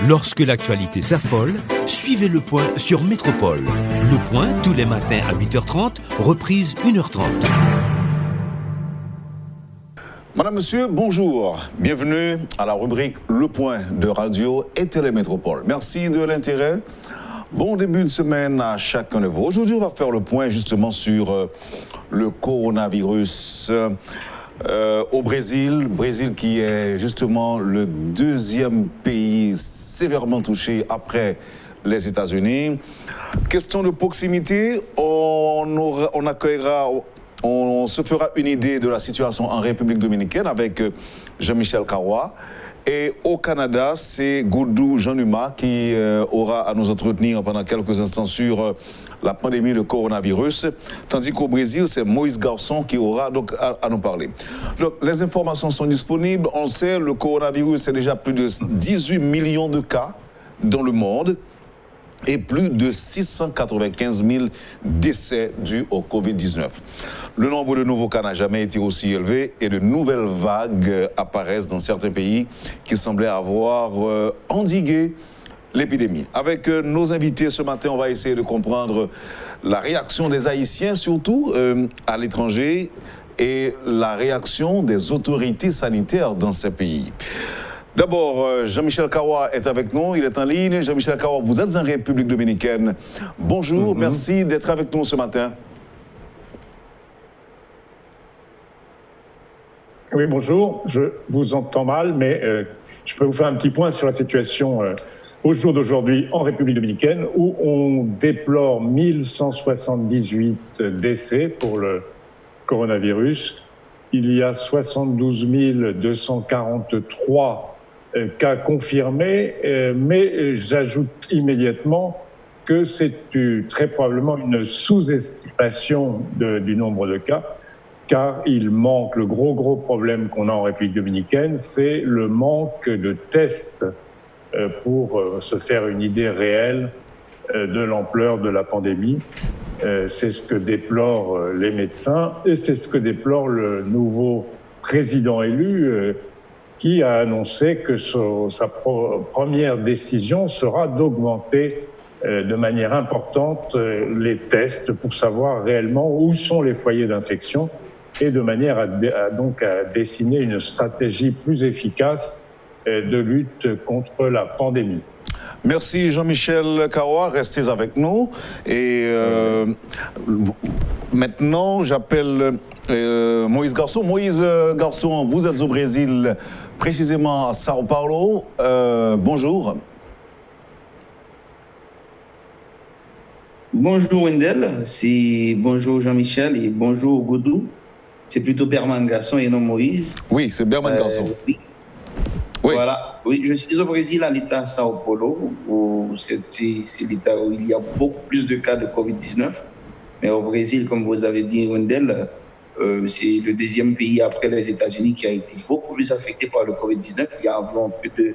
Lorsque l'actualité s'affole, suivez Le Point sur Métropole. Le Point, tous les matins à 8h30, reprise 1h30. Madame, Monsieur, bonjour. Bienvenue à la rubrique Le Point de Radio et Télémétropole. Merci de l'intérêt. Bon début de semaine à chacun de vous. Aujourd'hui, on va faire le point justement sur le coronavirus au Brésil. Brésil qui est justement le deuxième pays sévèrement touché après les États-Unis. Question de proximité, on se fera une idée de la situation en République dominicaine avec Jean-Michel Karoua. Et au Canada, c'est Goudou Jean-Numa qui aura à nous entretenir pendant quelques instants sur la pandémie de coronavirus. Tandis qu'au Brésil, c'est Moïse Garçon qui aura donc à nous parler. Donc, les informations sont disponibles. On sait, le coronavirus, c'est déjà plus de 18 millions de cas dans le monde et plus de 695 000 décès dus au Covid-19. Le nombre de nouveaux cas n'a jamais été aussi élevé et de nouvelles vagues apparaissent dans certains pays qui semblaient avoir endigué l'épidémie. Avec nos invités ce matin, on va essayer de comprendre la réaction des Haïtiens, surtout à l'étranger, et la réaction des autorités sanitaires dans ces pays. D'abord, Jean-Michel Karoua est avec nous, il est en ligne. Jean-Michel Karoua, vous êtes en République dominicaine. Bonjour, merci d'être avec nous ce matin. Oui, bonjour, je vous entends mal, mais je peux vous faire un petit point sur la situation au jour d'aujourd'hui en République dominicaine, où on déplore 1178 décès pour le coronavirus. Il y a 72 243 cas confirmés, mais j'ajoute immédiatement que c'est très probablement une sous-estimation du nombre de cas, car il manque, le gros problème qu'on a en République dominicaine, c'est le manque de tests pour se faire une idée réelle de l'ampleur de la pandémie. C'est ce que déplorent les médecins et c'est ce que déplore le nouveau président élu qui a annoncé que sa première décision sera d'augmenter de manière importante les tests pour savoir réellement où sont les foyers d'infection et de manière à dessiner une stratégie plus efficace de lutte contre la pandémie. Merci Jean-Michel Karoua, restez avec nous. Et maintenant, j'appelle Moïse Garçon. Moïse Garçon, vous êtes au Brésil, précisément à Sao Paulo. Bonjour. Bonjour Wendell, bonjour Jean-Michel et bonjour Goudou. C'est plutôt Berman Garçon et non Moïse. Oui, c'est Berman Garçon. Oui. Voilà. Oui, je suis au Brésil, à l'État Sao Paulo, où c'est l'État où il y a beaucoup plus de cas de Covid-19. Mais au Brésil, comme vous avez dit, Wendell, c'est le deuxième pays après les États-Unis qui a été beaucoup plus affecté par le Covid-19. Il y a environ plus de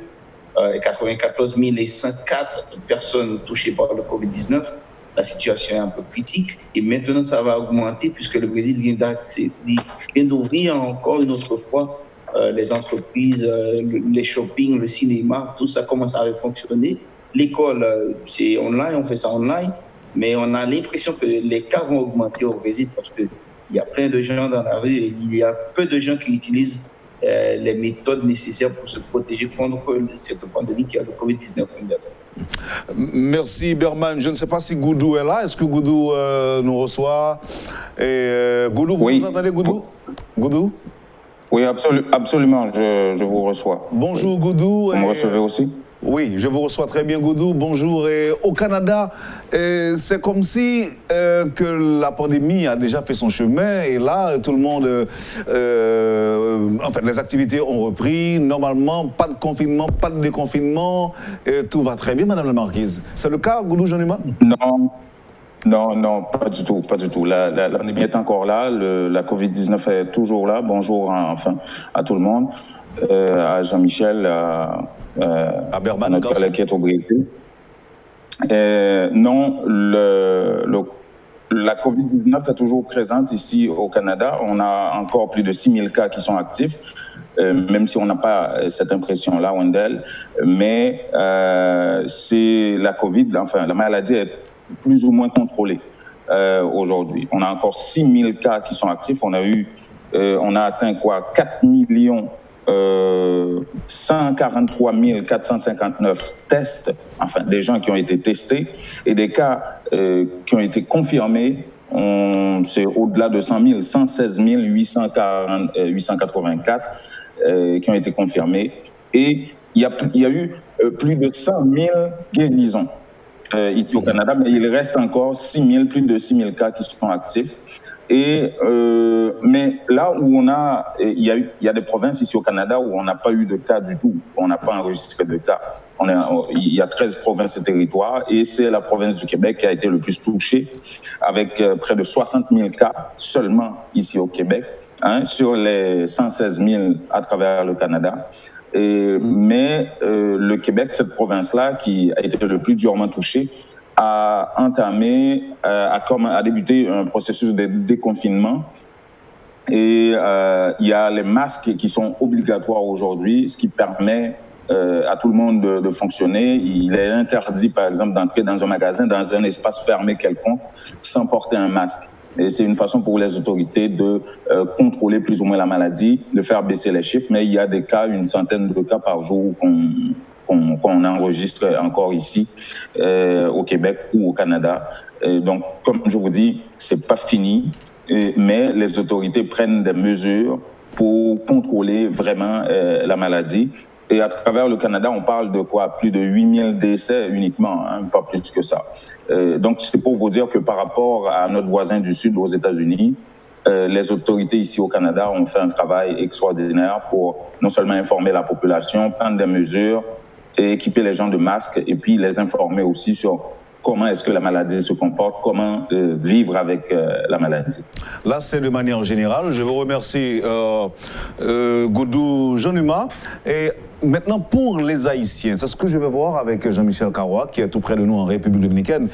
94 104 personnes touchées par le Covid-19. La situation est un peu critique et maintenant ça va augmenter puisque le Brésil vient d'ouvrir encore une autre fois les entreprises, les shoppings, le cinéma, tout ça commence à fonctionner. L'école, c'est online, on fait ça online, mais on a l'impression que les cas vont augmenter au Brésil parce qu'il y a plein de gens dans la rue et il y a peu de gens qui utilisent les méthodes nécessaires pour se protéger contre cette pandémie qui a le Covid-19. Merci Berman. Je ne sais pas si Goudou est là. Est-ce que Goudou nous reçoit? Goudou, vous nous entendez, Goudou? Goudou? Oui, absolument, je vous reçois. Bonjour Goudou. Vous me recevez aussi? Oui, je vous reçois très bien, Goudou. Bonjour. Et au Canada, c'est comme si que la pandémie a déjà fait son chemin et là, tout le monde, les activités ont repris. Normalement, pas de confinement, pas de déconfinement. Tout va très bien, Madame la Marquise. C'est le cas, Goudou Jean-Numa? Non, pas du tout. La pandémie est encore là. La Covid-19 est toujours là. Bonjour, à tout le monde, à Jean-Michel, à notre collègue qui est au Brésil. Non, la COVID-19 est toujours présente ici au Canada. On a encore plus de 6 000 cas qui sont actifs, même si on n'a pas cette impression-là, Wendell. Mais c'est la COVID, enfin, la maladie est plus ou moins contrôlée aujourd'hui. On a encore 6 000 cas qui sont actifs. On a atteint 4 millions 143 459 tests, enfin des gens qui ont été testés, et des cas qui ont été confirmés, c'est au-delà de 100 000, 116 884 qui ont été confirmés, et il y a eu plus de 100 000 guérisons ici au Canada, mais il reste encore plus de 6 000 cas qui sont actifs. Mais là où il y a des provinces ici au Canada où on n'a pas eu de cas du tout, on n'a pas enregistré de cas. Il y a 13 provinces et territoires, et c'est la province du Québec qui a été le plus touchée, avec près de 60 000 cas seulement ici au Québec, sur les 116 000 à travers le Canada. Mais le Québec, cette province-là, qui a été le plus durement touchée, a débuté un processus de déconfinement, et il y a les masques qui sont obligatoires aujourd'hui, ce qui permet à tout le monde de fonctionner. Il est interdit, par exemple, d'entrer dans un magasin, dans un espace fermé quelconque, sans porter un masque. Et c'est une façon pour les autorités de contrôler plus ou moins la maladie, de faire baisser les chiffres, mais il y a des cas, une centaine de cas par jour qu'on enregistre encore ici au Québec ou au Canada. Donc, comme je vous dis, c'est pas fini, mais les autorités prennent des mesures pour contrôler vraiment la maladie. Et à travers le Canada, on parle de plus de 8 000 décès uniquement, pas plus que ça. Donc, c'est pour vous dire que par rapport à notre voisin du Sud, aux États-Unis, les autorités ici au Canada ont fait un travail extraordinaire pour non seulement informer la population, prendre des mesures, et équiper les gens de masques, et puis les informer aussi sur comment est-ce que la maladie se comporte, comment vivre avec la maladie. Là, c'est de manière générale. Je vous remercie, Goudou Jean-Numa. Et maintenant, pour les Haïtiens, c'est ce que je vais voir avec Jean-Michel Carrois, qui est tout près de nous en République dominicaine.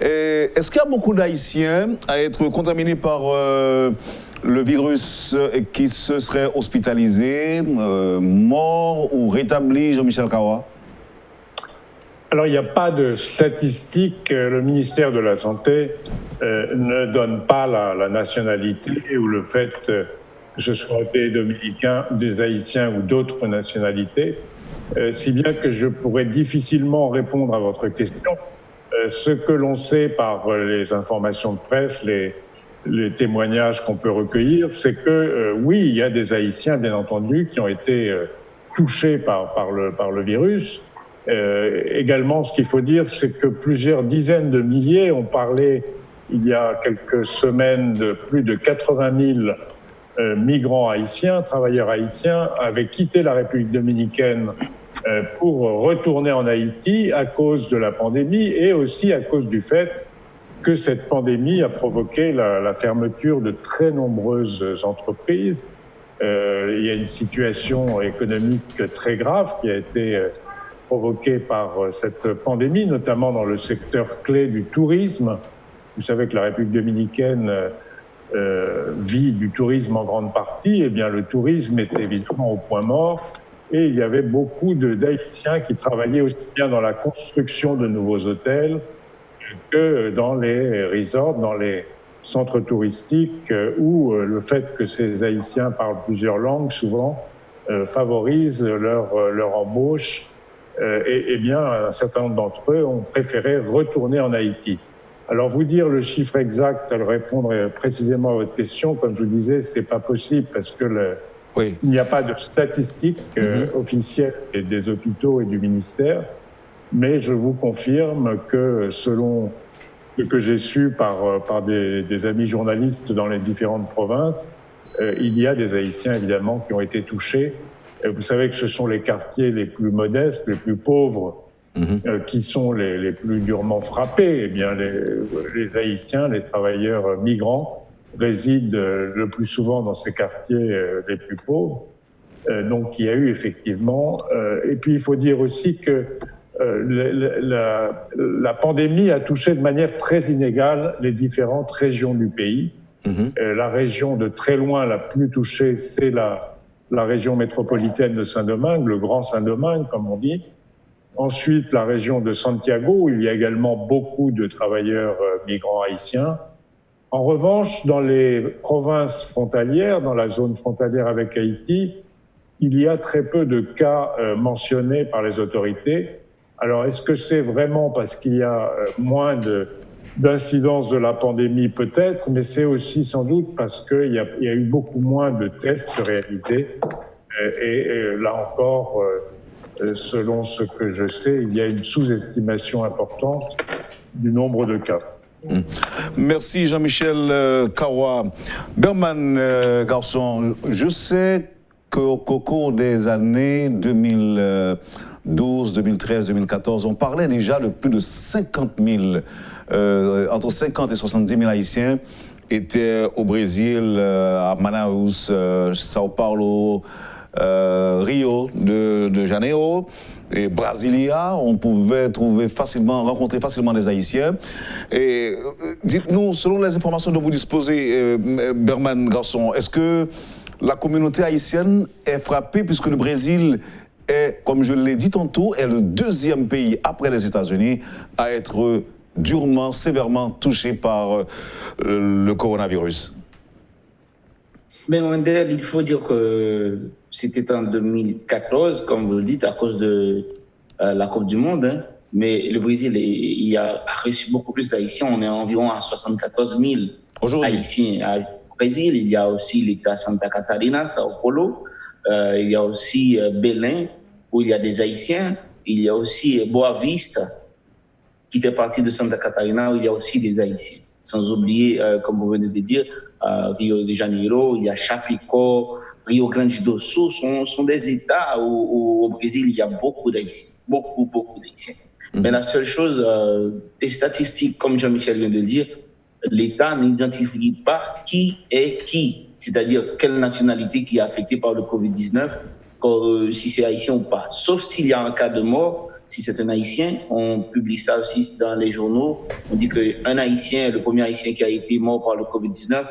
Est-ce qu'il y a beaucoup d'Haïtiens à être contaminés par le virus qui se seraient hospitalisés, morts ou rétablis, Jean-Michel Carrois? Alors, il n'y a pas de statistiques. Le ministère de la Santé ne donne pas la nationalité ou le fait que ce soit des Dominicains, des Haïtiens ou d'autres nationalités, si bien que je pourrais difficilement répondre à votre question. Ce que l'on sait par les informations de presse, les témoignages qu'on peut recueillir, c'est que oui, il y a des Haïtiens, bien entendu, qui ont été touchés par le virus. Également, ce qu'il faut dire, c'est que plusieurs dizaines de milliers ont parlé il y a quelques semaines de plus de 80 000 migrants haïtiens, travailleurs haïtiens, avaient quitté la République dominicaine pour retourner en Haïti à cause de la pandémie et aussi à cause du fait que cette pandémie a provoqué la fermeture de très nombreuses entreprises. Il y a une situation économique très grave qui a été provoquée par cette pandémie, notamment dans le secteur clé du tourisme. Vous savez que la République dominicaine vit du tourisme en grande partie. Eh bien, le tourisme est évidemment au point mort et il y avait beaucoup d'Haïtiens qui travaillaient aussi bien dans la construction de nouveaux hôtels que dans les resorts, dans les centres touristiques où le fait que ces Haïtiens parlent plusieurs langues souvent favorise leur embauche. Et bien, un certain nombre d'entre eux ont préféré retourner en Haïti. Alors, vous dire le chiffre exact, répondre précisément à votre question, comme je vous disais, c'est pas possible parce que il n'y a pas de statistiques officielles des hôpitaux et du ministère. Mais je vous confirme que selon ce que j'ai su par des amis journalistes dans les différentes provinces, il y a des Haïtiens évidemment qui ont été touchés. Vous savez que ce sont les quartiers les plus modestes, les plus pauvres, qui sont les plus durement frappés. Eh bien, les Haïtiens, les travailleurs migrants, résident le plus souvent dans ces quartiers les plus pauvres. Donc, il y a eu effectivement... et puis, il faut dire aussi que la pandémie a touché de manière très inégale les différentes régions du pays. La région de très loin la plus touchée, c'est la région métropolitaine de Saint-Domingue, le Grand Saint-Domingue, comme on dit. Ensuite, la région de Santiago, où il y a également beaucoup de travailleurs migrants haïtiens. En revanche, dans les provinces frontalières, dans la zone frontalière avec Haïti, il y a très peu de cas mentionnés par les autorités. Alors, est-ce que c'est vraiment parce qu'il y a moins d'incidence de la pandémie? Peut-être, mais c'est aussi sans doute parce qu'il y a eu beaucoup moins de tests réalisés. Et là encore, selon ce que je sais, il y a une sous-estimation importante du nombre de cas. Merci Jean-Michel Karoua. Berman Garçon, je sais qu'au cours des années 2012, 2013, 2014, on parlait déjà de plus de 50 000, entre 50 et 70 000 Haïtiens étaient au Brésil, à Manaus, Sao Paulo, Rio de Janeiro et Brasilia. On pouvait rencontrer facilement des Haïtiens. Et dites-nous, selon les informations dont vous disposez, Berman Garçon, est-ce que la communauté haïtienne est frappée puisque le Brésil est, comme je l'ai dit tantôt, est le deuxième pays après les États-Unis à être durement, sévèrement touché par le coronavirus? Mais Wendell, il faut dire que c'était en 2014, comme vous le dites, à cause de la Coupe du Monde. Hein. Mais le Brésil il a reçu beaucoup plus d'Haïtiens. On est environ à 74 000 Haïtiens. Au Brésil, il y a aussi l'État Santa Catarina, Sao Paulo. Il y a aussi Belém, où il y a des Haïtiens. Il y a aussi Boa Vista, qui fait partie de Santa Catarina, où il y a aussi des Haïtiens. Sans oublier, comme vous venez de dire, Rio de Janeiro, il y a Chapecó, Rio Grande do Sul, sont des États où au Brésil, il y a beaucoup d'Haïtiens, beaucoup d'Haïtiens. Mais la seule chose, des statistiques, comme Jean-Michel vient de le dire, l'État n'identifie pas qui est qui, c'est-à-dire quelle nationalité qui est affectée par le Covid-19, si c'est haïtien ou pas. Sauf s'il y a un cas de mort, si c'est un haïtien, on publie ça aussi dans les journaux. On dit qu'un haïtien, le premier haïtien qui a été mort par le Covid-19,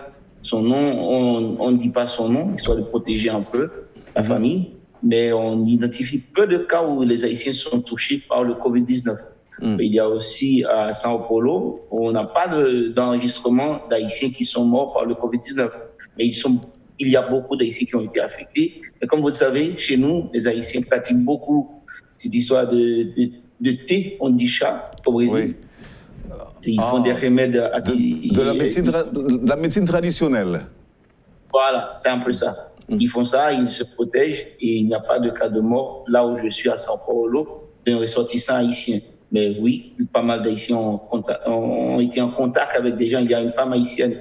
son nom, on ne dit pas son nom, histoire de protéger un peu la famille, mais on identifie peu de cas où les haïtiens sont touchés par le Covid-19. Il y a aussi à Sao Paulo, on n'a pas d'enregistrement d'haïtiens qui sont morts par le Covid-19, mais il y a beaucoup d'Haïtiens qui ont été affectés. Et comme vous le savez, chez nous, les Haïtiens pratiquent beaucoup cette histoire de thé, on dit chat, au Brésil. Oui. Ils font des remèdes de la médecine traditionnelle. Voilà, c'est un peu ça. Ils font ça, ils se protègent et il n'y a pas de cas de mort là où je suis à Sao Paulo d'un ressortissant haïtien. Mais oui, pas mal d'Haïtiens ont été en contact avec des gens. Il y a une femme haïtienne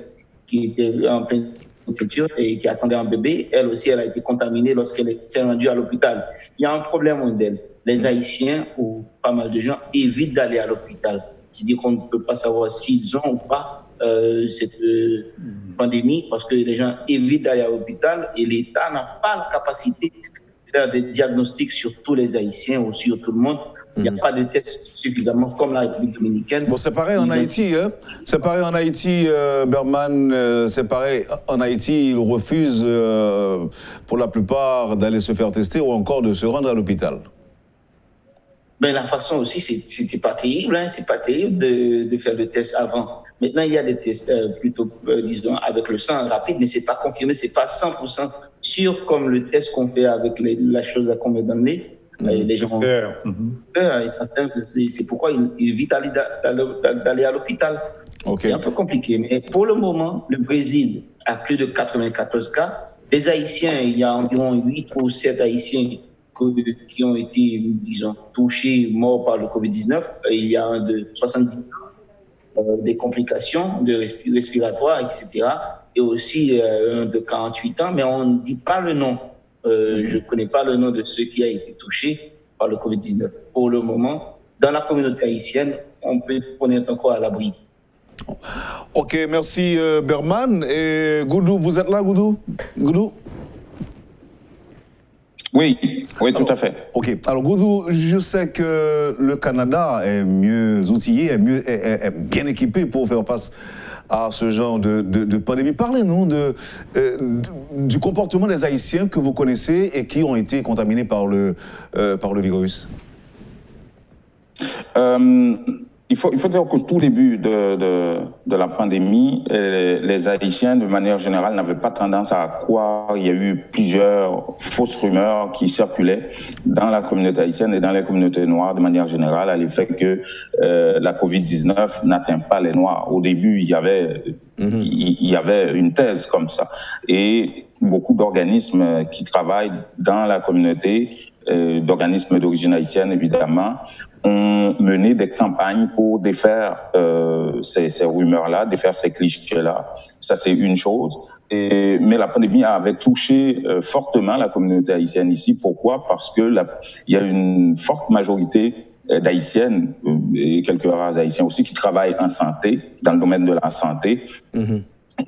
qui était en pleine culture et qui attendait un bébé. Elle aussi, elle a été contaminée lorsqu'elle s'est rendue à l'hôpital. Il y a un problème mondial. Les Haïtiens ou pas mal de gens évitent d'aller à l'hôpital. C'est-à-dire qu'on ne peut pas savoir s'ils ont ou pas cette pandémie parce que les gens évitent d'aller à l'hôpital et l'État n'a pas la capacité de faire des diagnostics sur tous les Haïtiens ou sur tout le monde. Il n'y a pas de tests suffisamment comme la République dominicaine. Bon, c'est pareil en Haïti, hein? C'est pareil en Haïti, Berman, c'est pareil. En Haïti, ils refusent pour la plupart d'aller se faire tester ou encore de se rendre à l'hôpital. Ben, la façon aussi, c'était pas terrible, hein? C'est pas terrible de faire le test avant. Maintenant, il y a des tests plutôt, disons, avec le sang rapide, mais c'est pas confirmé, c'est pas 100% sûr comme le test qu'on fait avec la chose qu'on met dans le nez. Les gens ont peur, c'est pourquoi ils évitent d'aller à l'hôpital. Okay. C'est un peu compliqué, mais pour le moment, le Brésil a plus de 94 cas. Les Haïtiens, il y a environ 8 ou 7 Haïtiens qui ont été, disons, touchés, morts par le Covid-19. Il y a un de 70 ans, des complications respiratoires, etc. Et aussi un de 48 ans, mais on ne dit pas le nom. Je ne connais pas le nom de ceux qui ont été touchés par le Covid-19. Pour le moment, dans la communauté haïtienne, on peut être encore à l'abri. Ok, merci Berman. Et Goudou, vous êtes là, Goudou? Goudou? Oui. Oui, tout à fait. OK. Alors, Goudou, je sais que le Canada est mieux outillé, est bien équipé pour faire face à ce genre de pandémie. Parlez-nous du comportement des Haïtiens que vous connaissez et qui ont été contaminés par le virus. Il faut dire qu'au tout début de la pandémie, les Haïtiens, de manière générale, n'avaient pas tendance à croire. Il y a eu plusieurs fausses rumeurs qui circulaient dans la communauté haïtienne et dans les communautés noires, de manière générale, à l'effet que la COVID-19 n'atteint pas les Noirs. Au début, il y avait une thèse comme ça. Et beaucoup d'organismes qui travaillent dans la communauté, d'organismes d'origine haïtienne, évidemment, ont mené des campagnes pour défaire ces rumeurs-là, défaire ces clichés-là. Ça, c'est une chose. Mais la pandémie avait touché fortement la communauté haïtienne ici. Pourquoi? Parce que il y a une forte majorité d'Haïtiennes et quelques rares Haïtiens aussi qui travaillent en santé, dans le domaine de la santé.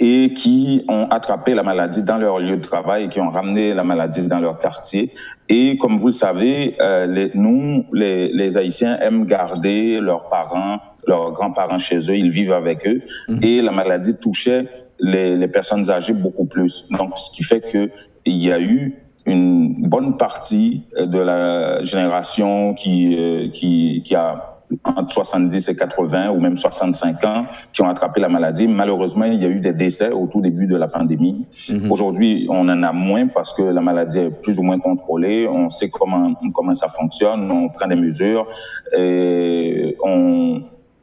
Et qui ont attrapé la maladie dans leur lieu de travail et qui ont ramené la maladie dans leur quartier. Et comme vous le savez, les Haïtiens aiment garder leurs parents, leurs grands-parents chez eux, ils vivent avec eux. Et la maladie touchait les personnes âgées beaucoup plus. Donc, ce qui fait qu'il y a eu une bonne partie de la génération qui a entre 70 et 80 ou même 65 ans qui ont attrapé la maladie. Malheureusement, il y a eu des décès au tout début de la pandémie. Aujourd'hui, on en a moins parce que la maladie est plus ou moins contrôlée. On sait comment ça fonctionne. On prend des mesures. Et on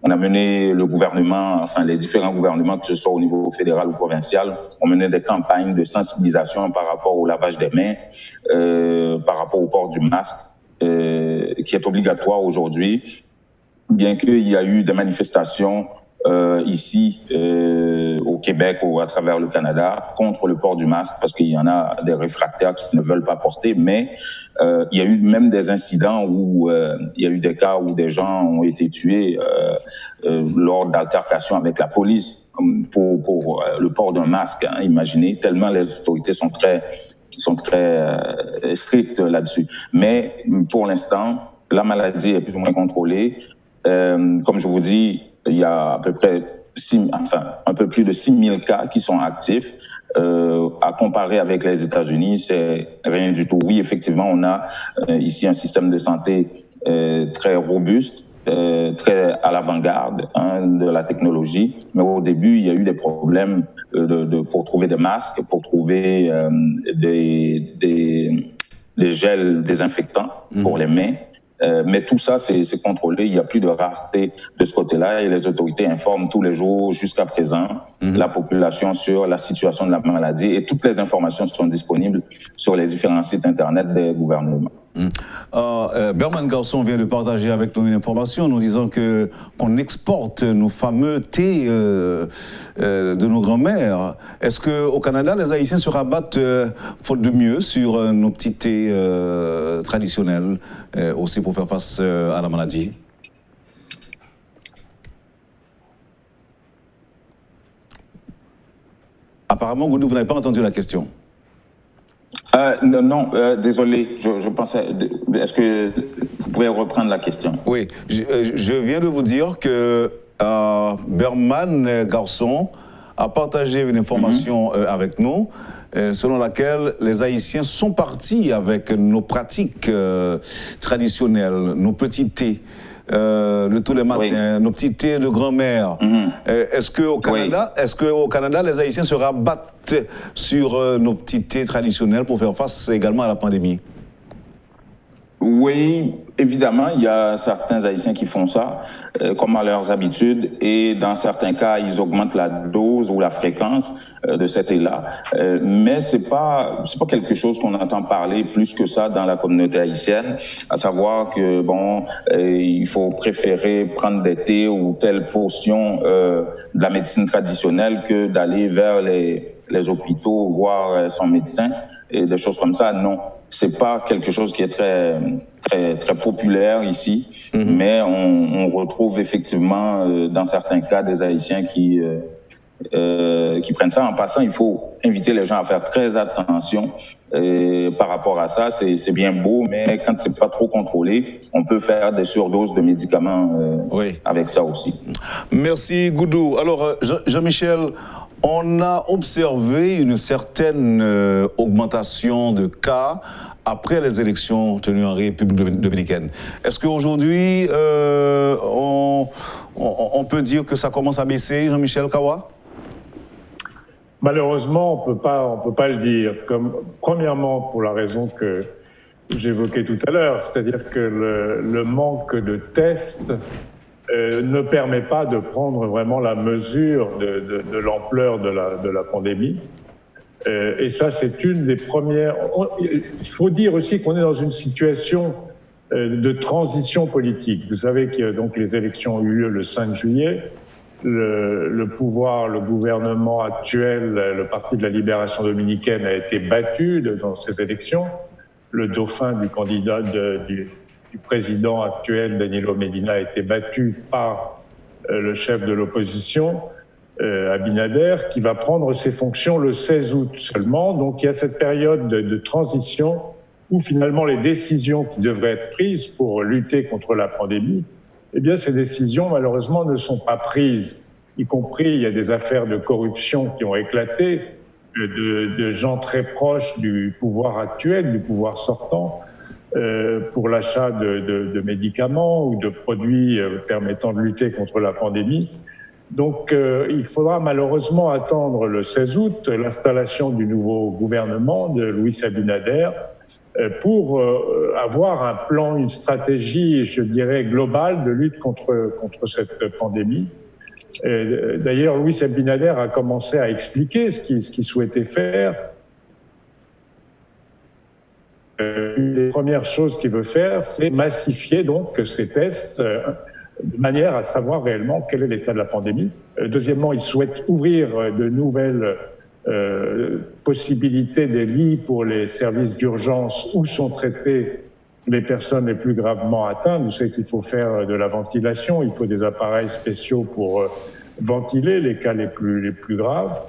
a mené le gouvernement, enfin les différents gouvernements, que ce soit au niveau fédéral ou provincial, ont mené des campagnes de sensibilisation par rapport au lavage des mains, par rapport au port du masque, qui est obligatoire aujourd'hui. Bien qu'il y a eu des manifestations ici au Québec ou à travers le Canada contre le port du masque, parce qu'il y en a des réfractaires qui ne veulent pas porter, mais il y a eu même des incidents où il y a eu des cas où des gens ont été tués lors d'altercations avec la police pour le port d'un masque, hein, imaginez, tellement les autorités sont très strictes là-dessus. Mais pour l'instant, la maladie est plus ou moins contrôlée. Comme je vous dis, il y a à peu près un peu plus de 6000 cas qui sont actifs. À comparer avec les États-Unis, c'est rien du tout. Oui, effectivement, on a ici un système de santé très robuste, très à l'avant-garde de la technologie. Mais au début, il y a eu des problèmes pour trouver des masques, pour trouver des gels désinfectants pour les mains. Mais tout ça, c'est contrôlé. Il n'y a plus de rareté de ce côté-là et les autorités informent tous les jours, jusqu'à présent, la population sur la situation de la maladie et toutes les informations sont disponibles sur les différents sites Internet des gouvernements. Berman Garçon vient de partager avec nous une information nous disant qu'on exporte nos fameux thés de nos grands-mères. Est-ce qu'au Canada, les Haïtiens se rabattent, faute de mieux, sur nos petits thés traditionnels aussi pour faire face à la maladie? Apparemment, Goudou, vous n'avez pas entendu la question. Non, désolé, je pensais... Est-ce que vous pouvez reprendre la question? Oui, je viens de vous dire que Berman Garçon a partagé une information avec nous selon laquelle les Haïtiens sont partis avec nos pratiques traditionnelles, nos petits thés de tous les matins, nos petits thés de grand-mère. Est-ce qu'au Canada, les Haïtiens se rabattent sur nos petits thés traditionnels pour faire face également à la pandémie? Oui, évidemment, il y a certains Haïtiens qui font ça, comme à leurs habitudes, et dans certains cas, ils augmentent la dose ou la fréquence de cet thé-là. Mais c'est pas quelque chose qu'on entend parler plus que ça dans la communauté haïtienne, à savoir que il faut préférer prendre des thés ou telle portion de la médecine traditionnelle que d'aller vers les hôpitaux voir son médecin et des choses comme ça. Non. C'est pas quelque chose qui est très, très, très populaire ici, mais on retrouve effectivement dans certains cas des Haïtiens qui qui prennent ça. En passant, il faut inviter les gens à faire très attention par rapport à ça. C'est bien beau, mais quand c'est pas trop contrôlé, on peut faire des surdoses de médicaments avec ça aussi. Merci Goudou. Alors Jean-Michel, on a observé une certaine augmentation de cas après les élections tenues en République dominicaine. Est-ce qu'aujourd'hui, on peut dire que ça commence à baisser, Jean-Michel Kawa? Malheureusement, on peut pas le dire. Premièrement, pour la raison que j'évoquais tout à l'heure, c'est-à-dire que le manque de tests ne permet pas de prendre vraiment la mesure de l'ampleur de la pandémie. Et ça, c'est une des premières... Il faut dire aussi qu'on est dans une situation de transition politique. Vous savez que donc, les élections ont eu lieu le 5 juillet. Le pouvoir, le gouvernement actuel, le Parti de la Libération dominicaine a été battu dans ces élections. Le dauphin du candidat du président actuel, Danilo Medina, a été battu par le chef de l'opposition, Abinader, qui va prendre ses fonctions le 16 août seulement. Donc il y a cette période de transition où finalement les décisions qui devraient être prises pour lutter contre la pandémie, eh bien ces décisions malheureusement ne sont pas prises. Y compris, il y a des affaires de corruption qui ont éclaté, de gens très proches du pouvoir actuel, du pouvoir sortant, pour l'achat de médicaments ou de produits permettant de lutter contre la pandémie. Donc il faudra malheureusement attendre le 16 août l'installation du nouveau gouvernement de Luis Abinader pour avoir un plan, une stratégie, je dirais, globale de lutte contre cette pandémie. D'ailleurs, Luis Abinader a commencé à expliquer ce qu'il souhaitait faire. Une des premières choses qu'il veut faire, c'est massifier donc ces tests de manière à savoir réellement quel est l'état de la pandémie. Deuxièmement, il souhaite ouvrir de nouvelles possibilités des lits pour les services d'urgence où sont traitées les personnes les plus gravement atteintes. Vous savez qu'il faut faire de la ventilation, il faut des appareils spéciaux pour ventiler les cas les plus graves.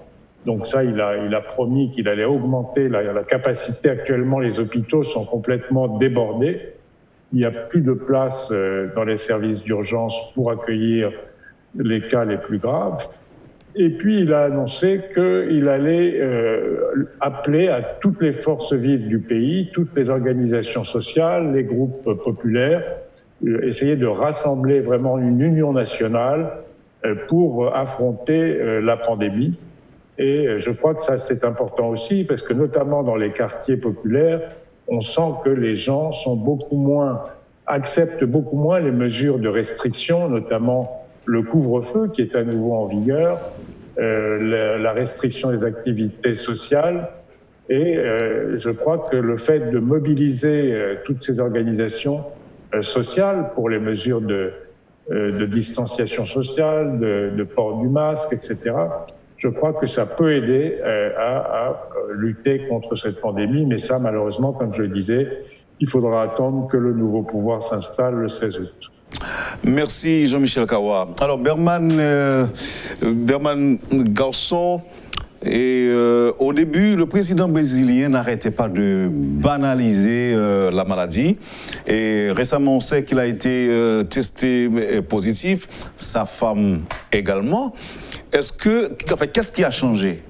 Donc ça, il a promis qu'il allait augmenter la capacité. Actuellement, les hôpitaux sont complètement débordés. Il n'y a plus de place dans les services d'urgence pour accueillir les cas les plus graves. Et puis, il a annoncé qu'il allait appeler à toutes les forces vives du pays, toutes les organisations sociales, les groupes populaires, essayer de rassembler vraiment une union nationale pour affronter la pandémie. Et je crois que ça, c'est important aussi, parce que notamment dans les quartiers populaires, on sent que les gens acceptent beaucoup moins les mesures de restriction, notamment le couvre-feu qui est à nouveau en vigueur, la restriction des activités sociales. Et je crois que le fait de mobiliser toutes ces organisations sociales pour les mesures de distanciation sociale, de port du masque, etc., je crois que ça peut aider à lutter contre cette pandémie. Mais ça, malheureusement, comme je le disais, il faudra attendre que le nouveau pouvoir s'installe le 16 août. Merci Jean-Michel Kawa. Alors Berman Garçon, au début, le président brésilien n'arrêtait pas de banaliser la maladie. Et récemment, on sait qu'il a été testé positif, sa femme également. Qu'est-ce qui a changé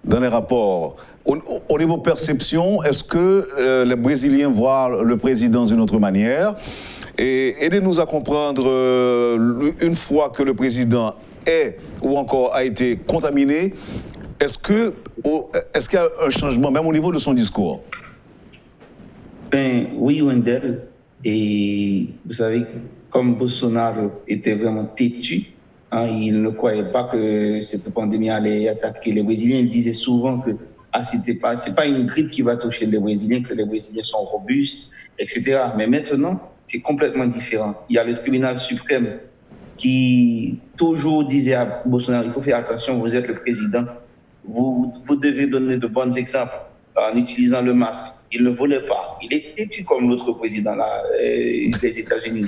dans les rapports? Au niveau perception, est-ce que les Brésiliens voient le président d'une autre manière? Et aidez-nous à comprendre, une fois que le président est ou encore a été contaminé, est-ce qu'il y a un changement, même au niveau de son discours? Oui, Wendell. Et vous savez, comme Bolsonaro était vraiment têtu, il ne croyait pas que cette pandémie allait attaquer les Brésiliens. Il disait souvent que c'est pas une grippe qui va toucher les Brésiliens, que les Brésiliens sont robustes, etc. Mais maintenant, c'est complètement différent. Il y a le tribunal suprême qui toujours disait à Bolsonaro, il faut faire attention, vous êtes le président, vous devez donner de bons exemples en utilisant le masque. Il ne voulait pas. Il est têtu comme l'autre président là, des États-Unis.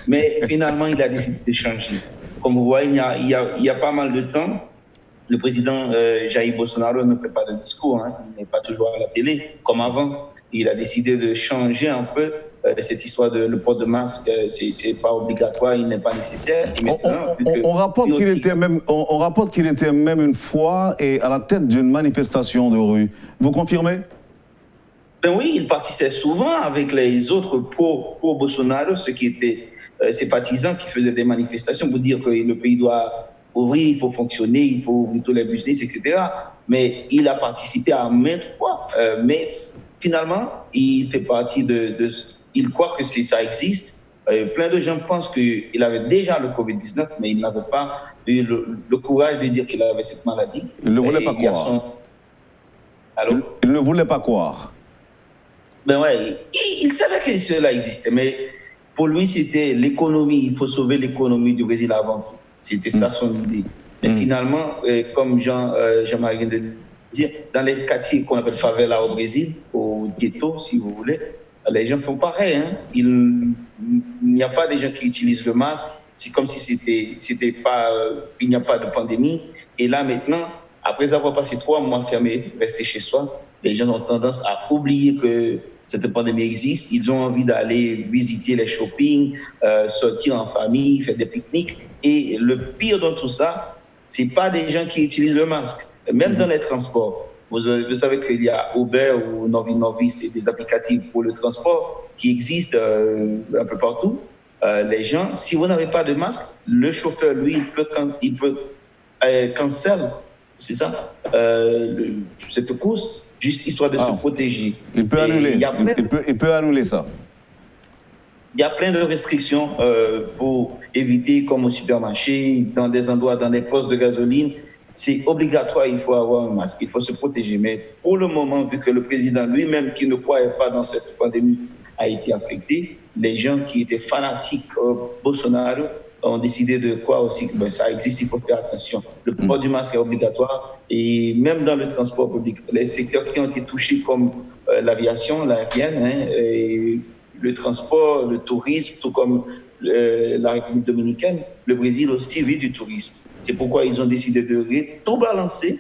Mais finalement, il a décidé de changer. Comme vous voyez, il y a pas mal de temps, le président Jair Bolsonaro ne fait pas de discours, hein. Il n'est pas toujours à la télé comme avant. Il a décidé de changer un peu cette histoire de le port de masque. C'est pas obligatoire, il n'est pas nécessaire. Et on rapporte qu'il était même une fois à la tête d'une manifestation de rue. Vous confirmez? Ben oui, il participait souvent avec les autres pour Bolsonaro, ceux qui étaient ses partisans qui faisaient des manifestations pour dire que le pays doit ouvrir, il faut fonctionner, il faut ouvrir tous les business, etc. Mais il a participé à maintes fois. Mais finalement, il fait partie il croit que ça existe. Plein de gens pensent qu'il avait déjà le Covid-19, mais il n'avait pas eu le courage de dire qu'il avait cette maladie. Il ne voulait pas croire. Allô? Il ne voulait pas croire. Ben ouais, il savait que cela existait, mais pour lui, c'était l'économie. Il faut sauver l'économie du Brésil avant tout. C'était ça son idée. Mais finalement, comme Jean-Marie vient de dire, dans les quartiers qu'on appelle favela au Brésil, au ghetto, si vous voulez, les gens font pareil. Hein. Il n'y a pas des gens qui utilisent le masque. C'est comme si c'était pas, il n'y a pas de pandémie. Et là, maintenant, après avoir passé 3 mois fermés, restés chez soi, les gens ont tendance à oublier que cette pandémie existe. Ils ont envie d'aller visiter les shoppings, sortir en famille, faire des pique-niques. Et le pire dans tout ça, c'est pas des gens qui utilisent le masque. Même dans les transports. Vous savez qu'il y a Uber ou Novi, c'est des applicatifs pour le transport qui existent un peu partout. Les gens, si vous n'avez pas de masque, le chauffeur, lui, il peut cancel, c'est ça, cette course, juste histoire de se protéger. Il peut annuler. Il peut annuler ça. Il y a plein de restrictions pour éviter, comme au supermarché, dans des endroits, dans des postes de gasoline. C'est obligatoire, il faut avoir un masque, il faut se protéger. Mais pour le moment, vu que le président lui-même, qui ne croyait pas dans cette pandémie, a été affecté, les gens qui étaient fanatiques Bolsonaro ont décidé de croire aussi que ça existe, il faut faire attention. Le port du masque est obligatoire et même dans le transport public, les secteurs qui ont été touchés comme l'aviation, l'aérienne, et le transport, le tourisme, tout comme la République dominicaine, le Brésil aussi vit du tourisme. C'est pourquoi ils ont décidé de tout balancer.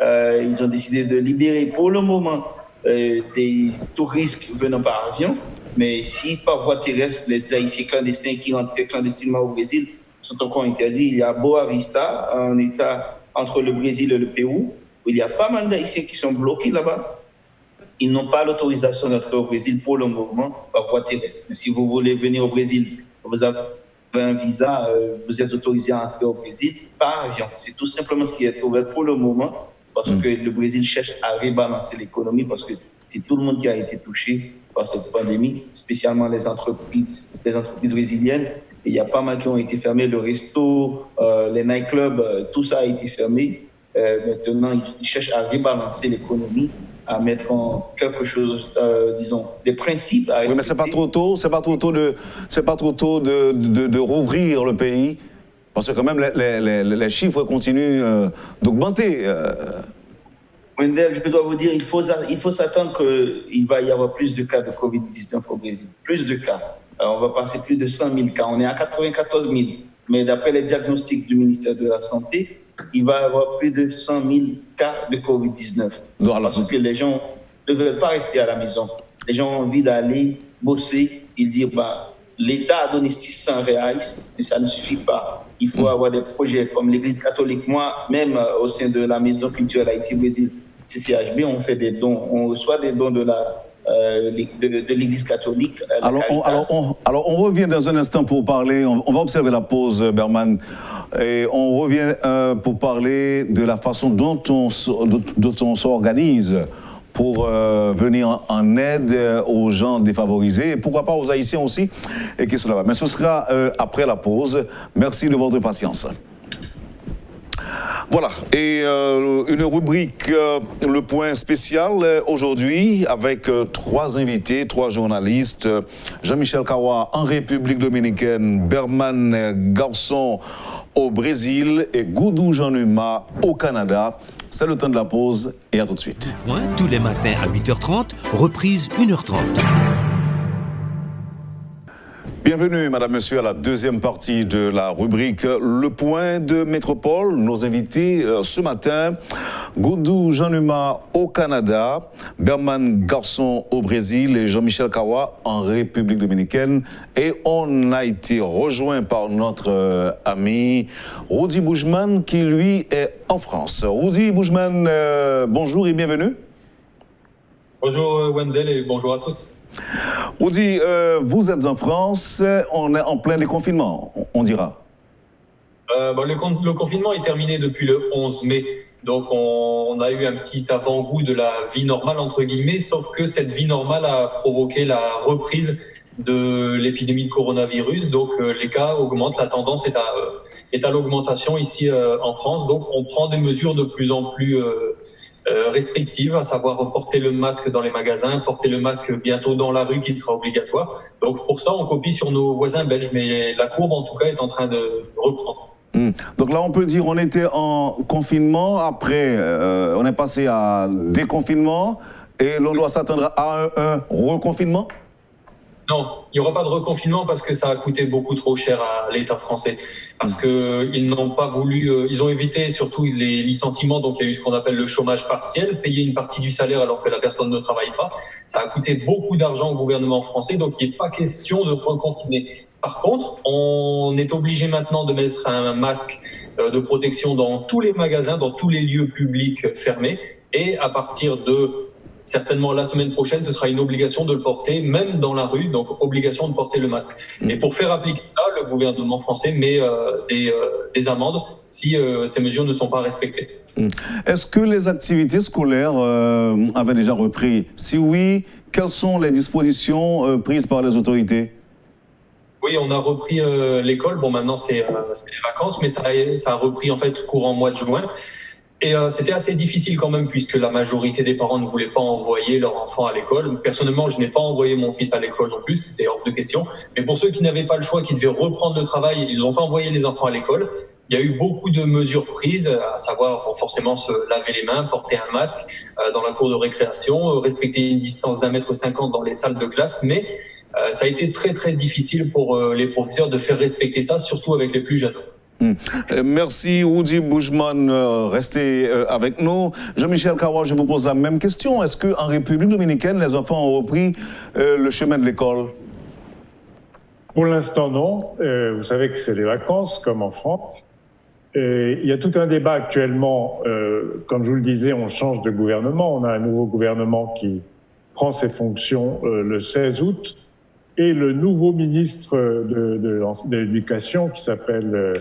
Ils ont décidé de libérer pour le moment des touristes venant par avion. Mais si par voie terrestre, les Haïtiens clandestins qui rentrent clandestinement au Brésil sont encore interdits, il y a Boa Vista, un État entre le Brésil et le Pérou, où il y a pas mal d'Haïtiens qui sont bloqués là-bas. Ils n'ont pas l'autorisation d'entrer au Brésil pour le moment par voie terrestre. Mais si vous voulez venir au Brésil, vous avez un visa, vous êtes autorisé à entrer au Brésil par avion. C'est tout simplement ce qui est ouvert pour le moment, parce que le Brésil cherche à rebalancer l'économie, parce que c'est tout le monde qui a été touché par cette pandémie, spécialement les entreprises brésiliennes. Et il y a pas mal qui ont été fermés, le resto, les nightclubs, tout ça a été fermé. Maintenant, ils cherchent à rebalancer l'économie, à mettre en quelque chose, disons, des principes à respecter. Oui, mais c'est pas trop tôt de rouvrir le pays, parce que quand même les chiffres continuent d'augmenter. Wendell, je dois vous dire, il faut s'attendre qu'il va y avoir plus de cas de Covid-19 au Brésil, plus de cas. Alors, on va passer plus de 100 000 cas, on est à 94 000, mais d'après les diagnostics du ministère de la Santé, il va y avoir plus de 100 000 cas de Covid-19. Parce que les gens ne veulent pas rester à la maison. Les gens ont envie d'aller bosser. Ils disent, l'État a donné 600 reais, mais ça ne suffit pas. Il faut avoir des projets comme l'Église catholique. Moi, même au sein de la Maison culturelle Haïti-Brésil, CCHB, on fait des dons. On reçoit des dons de l'Église catholique. Alors, on revient dans un instant pour parler, on va observer la pause, Berman, et on revient pour parler de la façon dont on s'organise pour venir en aide aux gens défavorisés, et pourquoi pas aux Haïtiens aussi, et qui sont là-bas. Mais ce sera après la pause. Merci de votre patience. Voilà, et une rubrique, le point spécial aujourd'hui, avec 3 invités, 3 journalistes, Jean-Michel Kawa en République dominicaine, Berman Garçon au Brésil et Goudou Jean-Numa au Canada. C'est le temps de la pause et à tout de suite. Tous les matins à 8h30, reprise 1h30. Bienvenue, madame, monsieur, à la deuxième partie de la rubrique Le Point de Métropole. Nos invités ce matin, Goudou Jean-Numa au Canada, Berman Garçon au Brésil et Jean-Michel Kawa en République dominicaine. Et on a été rejoint par notre ami Rudy Boujman qui, lui, est en France. Rudy Boujman, bonjour et bienvenue. Bonjour Wendell et bonjour à tous. Rudy, vous êtes en France, on est en plein déconfinement, on dira. Le confinement est terminé depuis le 11 mai, donc on a eu un petit avant-goût de la vie normale, entre guillemets, sauf que cette vie normale a provoqué la reprise de l'épidémie de coronavirus, donc les cas augmentent, la tendance est à l'augmentation ici en France, donc on prend des mesures de plus en plus restrictives, à savoir porter le masque dans les magasins, porter le masque bientôt dans la rue qui sera obligatoire. Donc pour ça, on copie sur nos voisins belges, mais la courbe en tout cas est en train de reprendre. Donc là, on peut dire on était en confinement, après on est passé à déconfinement et l'on doit s'attendre à un reconfinement? Non, il n'y aura pas de reconfinement parce que ça a coûté beaucoup trop cher à l'État français. Parce qu'ils n'ont pas voulu, ils ont évité surtout les licenciements, donc il y a eu ce qu'on appelle le chômage partiel, payer une partie du salaire alors que la personne ne travaille pas. Ça a coûté beaucoup d'argent au gouvernement français, donc il n'est pas question de reconfiner. Par contre, on est obligé maintenant de mettre un masque de protection dans tous les magasins, dans tous les lieux publics fermés, et à partir de certainement la semaine prochaine, ce sera une obligation de le porter, même dans la rue, donc obligation de porter le masque. Et pour faire appliquer ça, le gouvernement français met des amendes si ces mesures ne sont pas respectées. Est-ce que les activités scolaires avaient déjà repris? Si oui, quelles sont les dispositions prises par les autorités? Oui, on a repris l'école. Bon, maintenant, c'est les vacances, mais ça a repris en fait courant mois de juin. Et c'était assez difficile quand même puisque la majorité des parents ne voulaient pas envoyer leur enfant à l'école. Personnellement, je n'ai pas envoyé mon fils à l'école non plus, c'était hors de question. Mais pour ceux qui n'avaient pas le choix, qui devaient reprendre le travail, ils ont envoyé les enfants à l'école. Il y a eu beaucoup de mesures prises, à savoir forcément se laver les mains, porter un masque dans la cour de récréation, respecter une distance d'1,50 m dans les salles de classe. Mais ça a été très très difficile pour les professeurs de faire respecter ça, surtout avec les plus jeunes. Merci Rudy Boujman, restez avec nous. Jean-Michel Kawa, je vous pose la même question. Est-ce qu'en République dominicaine, les enfants ont repris le chemin de l'école? Pour l'instant, non. Vous savez que c'est les vacances, comme en France. Il y a tout un débat actuellement. Comme je vous le disais, on change de gouvernement. On a un nouveau gouvernement qui prend ses fonctions le 16 août. Et le nouveau ministre de l'Éducation, qui s'appelle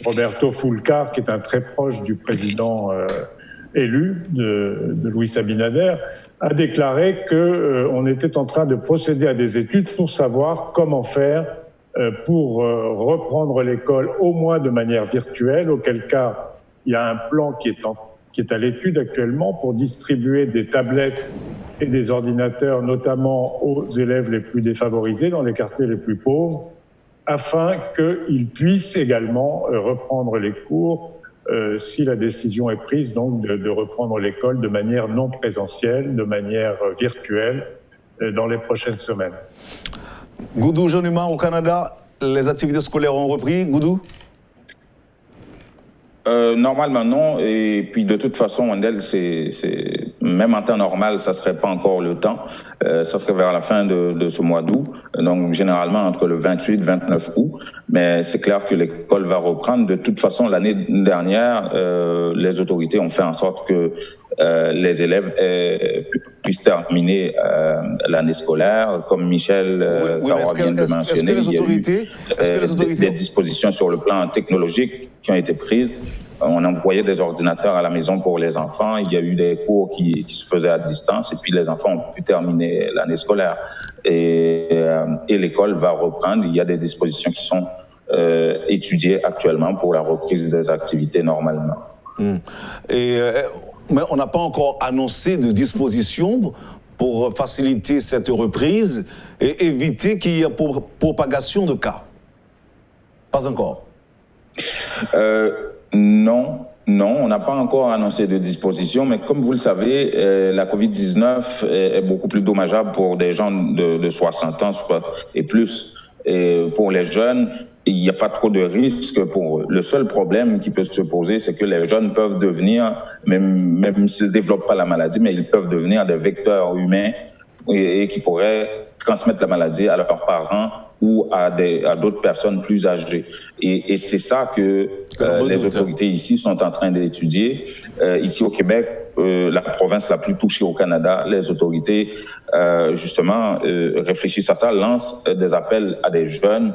Roberto Fulcar, qui est un très proche du président élu de Luis Abinader, a déclaré qu'on était en train de procéder à des études pour savoir comment faire pour reprendre l'école au moins de manière virtuelle, auquel cas il y a un plan qui est à l'étude actuellement pour distribuer des tablettes et des ordinateurs, notamment aux élèves les plus défavorisés, dans les quartiers les plus pauvres, afin qu'ils puissent également reprendre les cours si la décision est prise donc de reprendre l'école de manière non présentielle, de manière virtuelle, dans les prochaines semaines. Goudou Jean-Numa, au Canada, les activités scolaires ont repris. Goudou? Normalement non, et puis de toute façon, Wendell, même en temps normal, ça serait pas encore le temps, ça serait vers la fin de ce mois d'août, donc généralement entre le 28 et 29 août, mais c'est clair que l'école va reprendre. De toute façon, l'année dernière, les autorités ont fait en sorte que les élèves puissent terminer l'année scolaire, comme Michel Kawa vient de mentionner. Il y a eu des dispositions sur le plan technologique qui ont été prises. On envoyait des ordinateurs à la maison pour les enfants. Il y a eu des cours qui se faisaient à distance et puis les enfants ont pu terminer l'année scolaire. Et l'école va reprendre. Il y a des dispositions qui sont étudiées actuellement pour la reprise des activités normalement. Mais on n'a pas encore annoncé de dispositions pour faciliter cette reprise et éviter qu'il y ait propagation de cas. Pas encore. Non, on n'a pas encore annoncé de disposition, mais comme vous le savez, la COVID-19 est beaucoup plus dommageable pour des gens de 60 ans et plus. Et pour les jeunes, il n'y a pas trop de risques pour eux. Le seul problème qui peut se poser, c'est que les jeunes peuvent devenir, même s'ils ne développent pas la maladie, mais ils peuvent devenir des vecteurs humains et qui pourraient transmettre la maladie à leurs parents ou à d'autres personnes plus âgées. Et c'est ça que les autorités ici sont en train d'étudier. Ici au Québec, la province la plus touchée au Canada, les autorités justement réfléchissent à ça, lancent des appels à des jeunes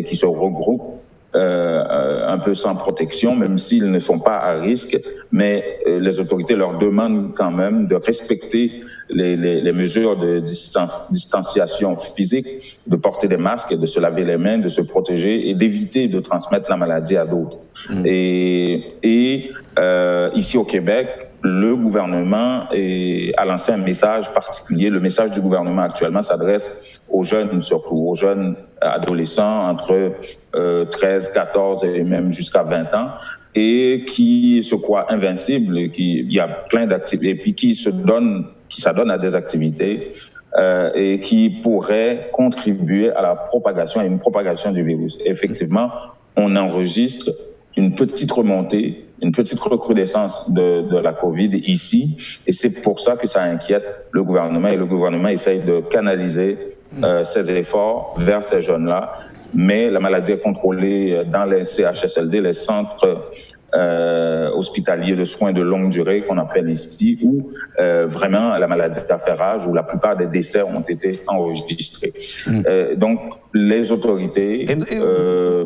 qui se regroupent un peu sans protection, même s'ils ne sont pas à risque, mais les autorités leur demandent quand même de respecter les mesures de distanciation physique, de porter des masques, de se laver les mains, de se protéger et d'éviter de transmettre la maladie à d'autres. Et ici au Québec, le gouvernement a lancé un message particulier. Le message du gouvernement actuellement s'adresse aux jeunes, surtout aux jeunes adolescents entre 13, 14 et même jusqu'à 20 ans, et qui se croient invincibles, il y a plein d'activités, et puis qui s'adonnent à des activités et qui pourraient contribuer à la propagation, à une propagation du virus. Effectivement, on enregistre une petite remontée, une petite recrudescence de la COVID ici, et c'est pour ça que ça inquiète le gouvernement, et le gouvernement essaye de canaliser ses efforts vers ces jeunes-là, mais la maladie est contrôlée dans les CHSLD, les centres hospitaliers de soins de longue durée qu'on appelle ici, où vraiment la maladie a fait rage, où la plupart des décès ont été enregistrés. Donc les autorités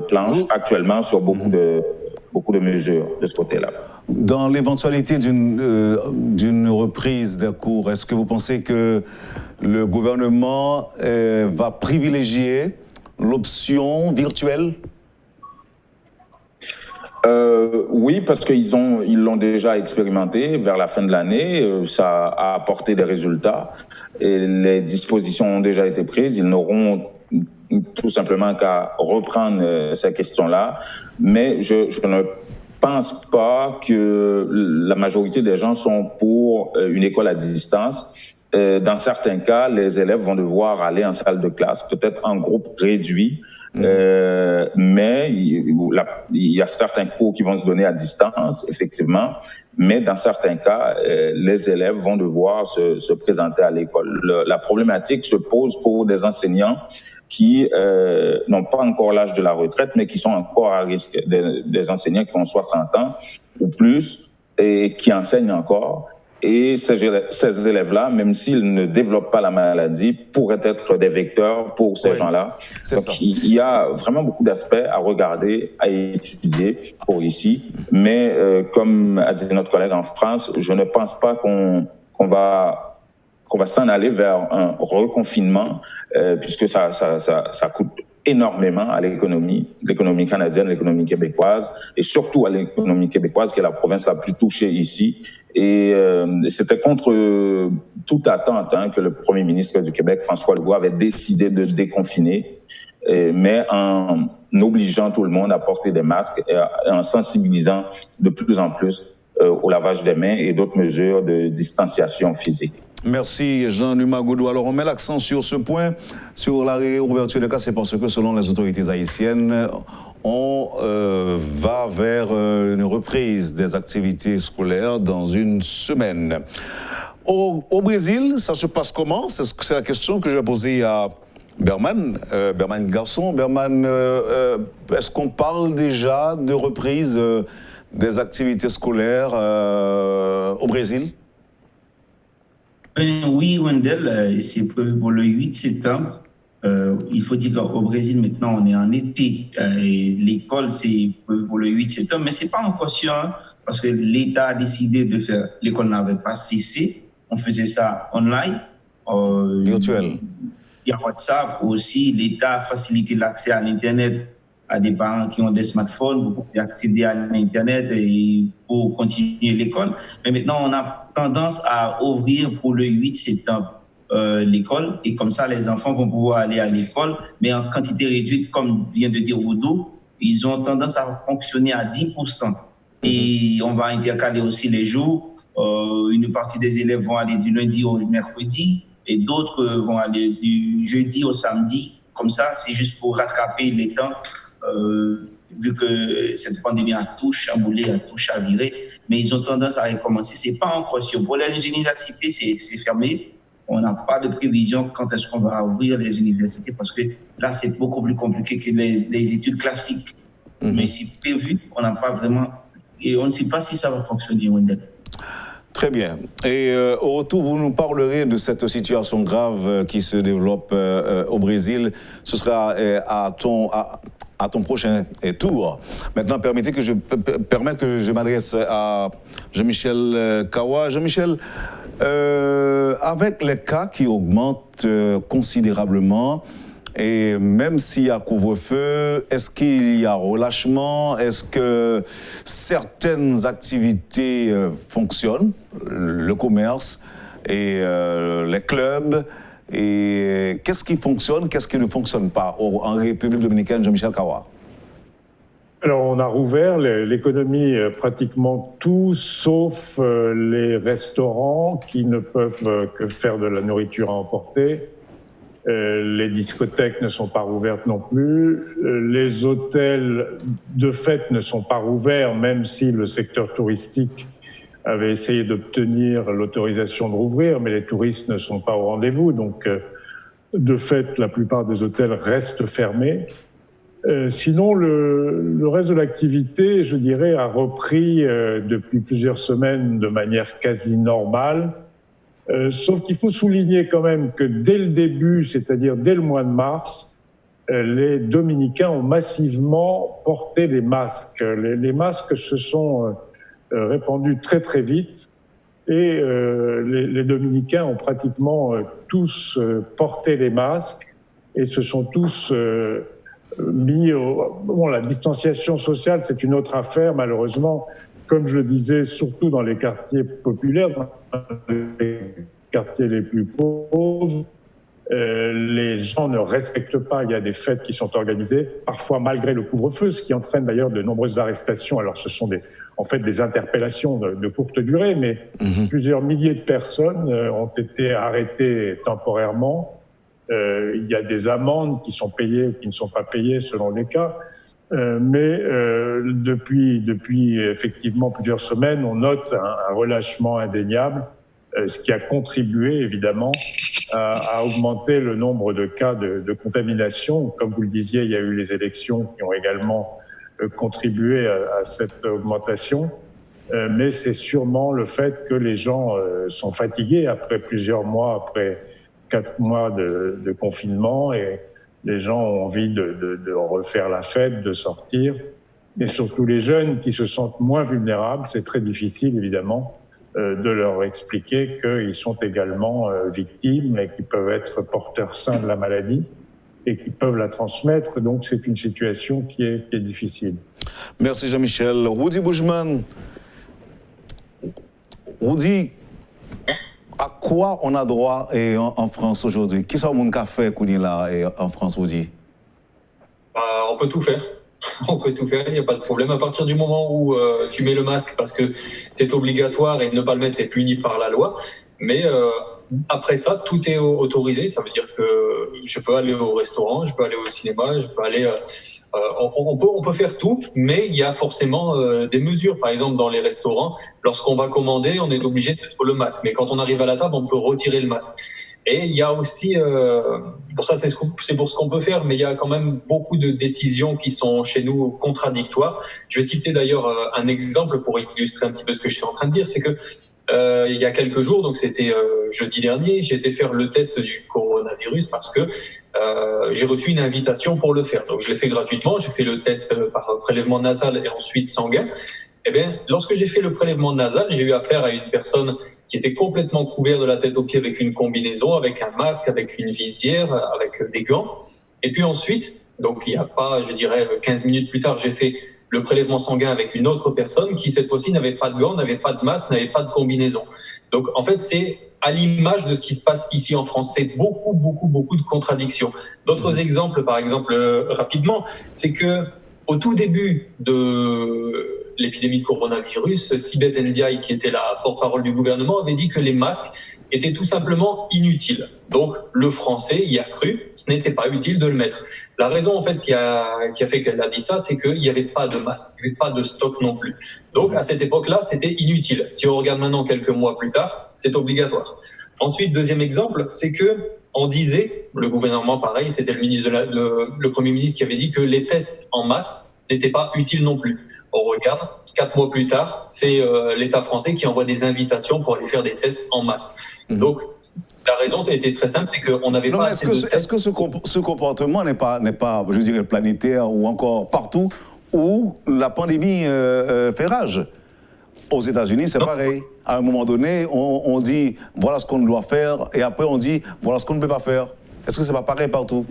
planchent actuellement sur beaucoup de mesures de ce côté-là. Dans l'éventualité d'une reprise des cours, est-ce que vous pensez que le gouvernement va privilégier l'option virtuelle? Oui, parce qu'ils l'ont déjà expérimenté vers la fin de l'année. Ça a apporté des résultats. Et les dispositions ont déjà été prises. Ils n'auront tout simplement qu'à reprendre ces questions-là. Mais je ne pense pas que la majorité des gens sont pour une école à distance. Dans certains cas, les élèves vont devoir aller en salle de classe, peut-être en groupe réduit, mais il y a certains cours qui vont se donner à distance, effectivement, mais dans certains cas, les élèves vont devoir se présenter à l'école. La problématique se pose pour des enseignants qui n'ont pas encore l'âge de la retraite, mais qui sont encore à risque, des enseignants qui ont 60 ans ou plus et qui enseignent encore. Et ces élèves-là, même s'ils ne développent pas la maladie, pourraient être des vecteurs pour ces gens-là. Donc, il y a vraiment beaucoup d'aspects à regarder, à étudier pour ici. Mais comme a dit notre collègue en France, je ne pense pas qu'on va s'en aller vers un reconfinement, puisque ça coûte énormément à l'économie canadienne, l'économie québécoise, et surtout à l'économie québécoise, qui est la province la plus touchée ici. Et c'était contre toute attente que le premier ministre du Québec, François Legault, avait décidé de déconfiner, mais en obligeant tout le monde à porter des masques et en sensibilisant de plus en plus au lavage des mains et d'autres mesures de distanciation physique. Merci Jean-Numa Godou. Alors on met l'accent sur ce point, sur la réouverture des cas, c'est parce que selon les autorités haïtiennes, on va vers une reprise des activités scolaires dans une semaine. Au Brésil, ça se passe comment? C'est la question que je vais poser à Berman Garçon. Berman, est-ce qu'on parle déjà de reprise des activités scolaires au Brésil? Oui, Wendell, c'est prévu pour le 8 septembre. Il faut dire qu'au Brésil, maintenant, on est en été. L'école, c'est prévu pour le 8 septembre, mais ce n'est pas encore sûr, parce que l'État a décidé de faire. L'école n'avait pas cessé. On faisait ça online. Virtuel. Il y a WhatsApp aussi. L'État a facilité l'accès à l'Internet à des parents qui ont des smartphones pour pouvoir accéder à l'Internet et pour continuer l'école. Mais maintenant, on a tendance à ouvrir pour le 8 septembre l'école. Et comme ça, les enfants vont pouvoir aller à l'école, mais en quantité réduite, comme vient de dire Odo. Ils ont tendance à fonctionner à 10%. Et on va intercaler aussi les jours. Une partie des élèves vont aller du lundi au mercredi et d'autres vont aller du jeudi au samedi, comme ça, c'est juste pour rattraper les temps, vu que cette pandémie a tout chamboulé, a tout chaviré, mais ils ont tendance à recommencer. C'est pas encore sûr. Pour les universités, c'est fermé. On n'a pas de prévision quand est-ce qu'on va ouvrir les universités, parce que là, c'est beaucoup plus compliqué que les études classiques. Mais c'est prévu, on n'a pas vraiment... Et on ne sait pas si ça va fonctionner, Wendell. Très bien. Et au retour, vous nous parlerez de cette situation grave qui se développe au Brésil. Ce sera à ton prochain tour. Maintenant, permettez que je m'adresse à Jean-Michel Kawa. Jean-Michel, avec les cas qui augmentent considérablement, et même s'il y a couvre-feu, est-ce qu'il y a relâchement? Est-ce que certaines activités fonctionnent? Le commerce et les clubs. Et qu'est-ce qui fonctionne, qu'est-ce qui ne fonctionne pas en République dominicaine, Jean-Michel Kawa? Alors, on a rouvert l'économie pratiquement tout, sauf les restaurants qui ne peuvent que faire de la nourriture à emporter. Les discothèques ne sont pas rouvertes non plus. Les hôtels, de fait, ne sont pas rouverts, même si le secteur touristique avait essayé d'obtenir l'autorisation de rouvrir, mais les touristes ne sont pas au rendez-vous. Donc, de fait, la plupart des hôtels restent fermés. Sinon, le reste de l'activité, je dirais, a repris depuis plusieurs semaines de manière quasi normale. Sauf qu'il faut souligner quand même que dès le début, c'est-à-dire dès le mois de mars, les Dominicains ont massivement porté des masques. Les masques se sont répandus très très vite et les Dominicains ont pratiquement tous porté les masques et se sont tous mis la distanciation sociale, c'est une autre affaire, malheureusement. Comme je disais, surtout dans les quartiers populaires, dans les quartiers les plus pauvres, les gens ne respectent pas. Il y a des fêtes qui sont organisées, parfois malgré le couvre-feu, ce qui entraîne d'ailleurs de nombreuses arrestations. Alors ce sont en fait des interpellations de courte durée, mais plusieurs milliers de personnes ont été arrêtées temporairement. Il y a des amendes qui sont payées ou qui ne sont pas payées selon les cas. Mais depuis effectivement plusieurs semaines, on note un relâchement indéniable, ce qui a contribué évidemment à augmenter le nombre de cas de contamination. Comme vous le disiez, il y a eu les élections qui ont également contribué à cette augmentation. Mais c'est sûrement le fait que les gens sont fatigués après plusieurs mois, après 4 mois de confinement, et les gens ont envie de refaire la fête, de sortir. Et surtout les jeunes qui se sentent moins vulnérables, c'est très difficile évidemment de leur expliquer qu'ils sont également victimes et qu'ils peuvent être porteurs sains de la maladie et qu'ils peuvent la transmettre. Donc c'est une situation qui est difficile. Merci Jean-Michel. Rudy Boujman, Rudy, à quoi on a droit en France aujourd'hui? Qui sont mon café qu'on est là en France, Rudy? On peut tout faire. On peut tout faire, il n'y a pas de problème. À partir du moment où tu mets le masque parce que c'est obligatoire et ne pas le mettre est puni par la loi. Mais après ça, tout est autorisé. Ça veut dire que je peux aller au restaurant, je peux aller au cinéma, je peux aller... on peut faire tout, mais il y a forcément des mesures. Par exemple, dans les restaurants, lorsqu'on va commander, on est obligé de mettre le masque. Mais quand on arrive à la table, on peut retirer le masque. Et il y a aussi, pour ça c'est pour ce qu'on peut faire, mais il y a quand même beaucoup de décisions qui sont chez nous contradictoires. Je vais citer d'ailleurs un exemple pour illustrer un petit peu ce que je suis en train de dire, c'est que il y a quelques jours, donc c'était jeudi dernier, j'ai été faire le test du coronavirus parce que j'ai reçu une invitation pour le faire. Donc je l'ai fait gratuitement, j'ai fait le test par prélèvement nasal et ensuite sanguin. Eh bien, lorsque j'ai fait le prélèvement nasal, j'ai eu affaire à une personne qui était complètement couverte de la tête aux pieds avec une combinaison, avec un masque, avec une visière, avec des gants. Et puis ensuite, donc il n'y a pas, je dirais, 15 minutes plus tard, j'ai fait le prélèvement sanguin avec une autre personne qui, cette fois-ci, n'avait pas de gants, n'avait pas de masque, n'avait pas de combinaison. Donc, en fait, c'est à l'image de ce qui se passe ici en France. C'est beaucoup de contradictions. D'autres exemples, par exemple, rapidement, c'est que au tout début de l'épidémie de coronavirus, Sibeth Ndiaye, qui était la porte-parole du gouvernement, avait dit que les masques était tout simplement inutile. Donc le Français y a cru, ce n'était pas utile de le mettre. La raison en fait qui a fait qu'elle a dit ça, c'est qu'il n'y avait pas de masque, il n'y avait pas de stock non plus. Donc à cette époque-là, c'était inutile. Si on regarde maintenant quelques mois plus tard, c'est obligatoire. Ensuite, deuxième exemple, c'est que on disait, le gouvernement pareil, c'était le Premier ministre qui avait dit que les tests en masse n'étaient pas utiles non plus. On regarde, 4 mois plus tard, c'est l'État français qui envoie des invitations pour aller faire des tests en masse. Donc, la raison était très simple, c'est qu'on n'avait pas assez de tests. Est-ce que ce comportement n'est pas, je dirais, planétaire ou encore partout où la pandémie fait rage? Aux États-Unis, c'est pareil. À un moment donné, on dit voilà ce qu'on doit faire et après on dit voilà ce qu'on ne peut pas faire. Est-ce que c'est pas pareil partout?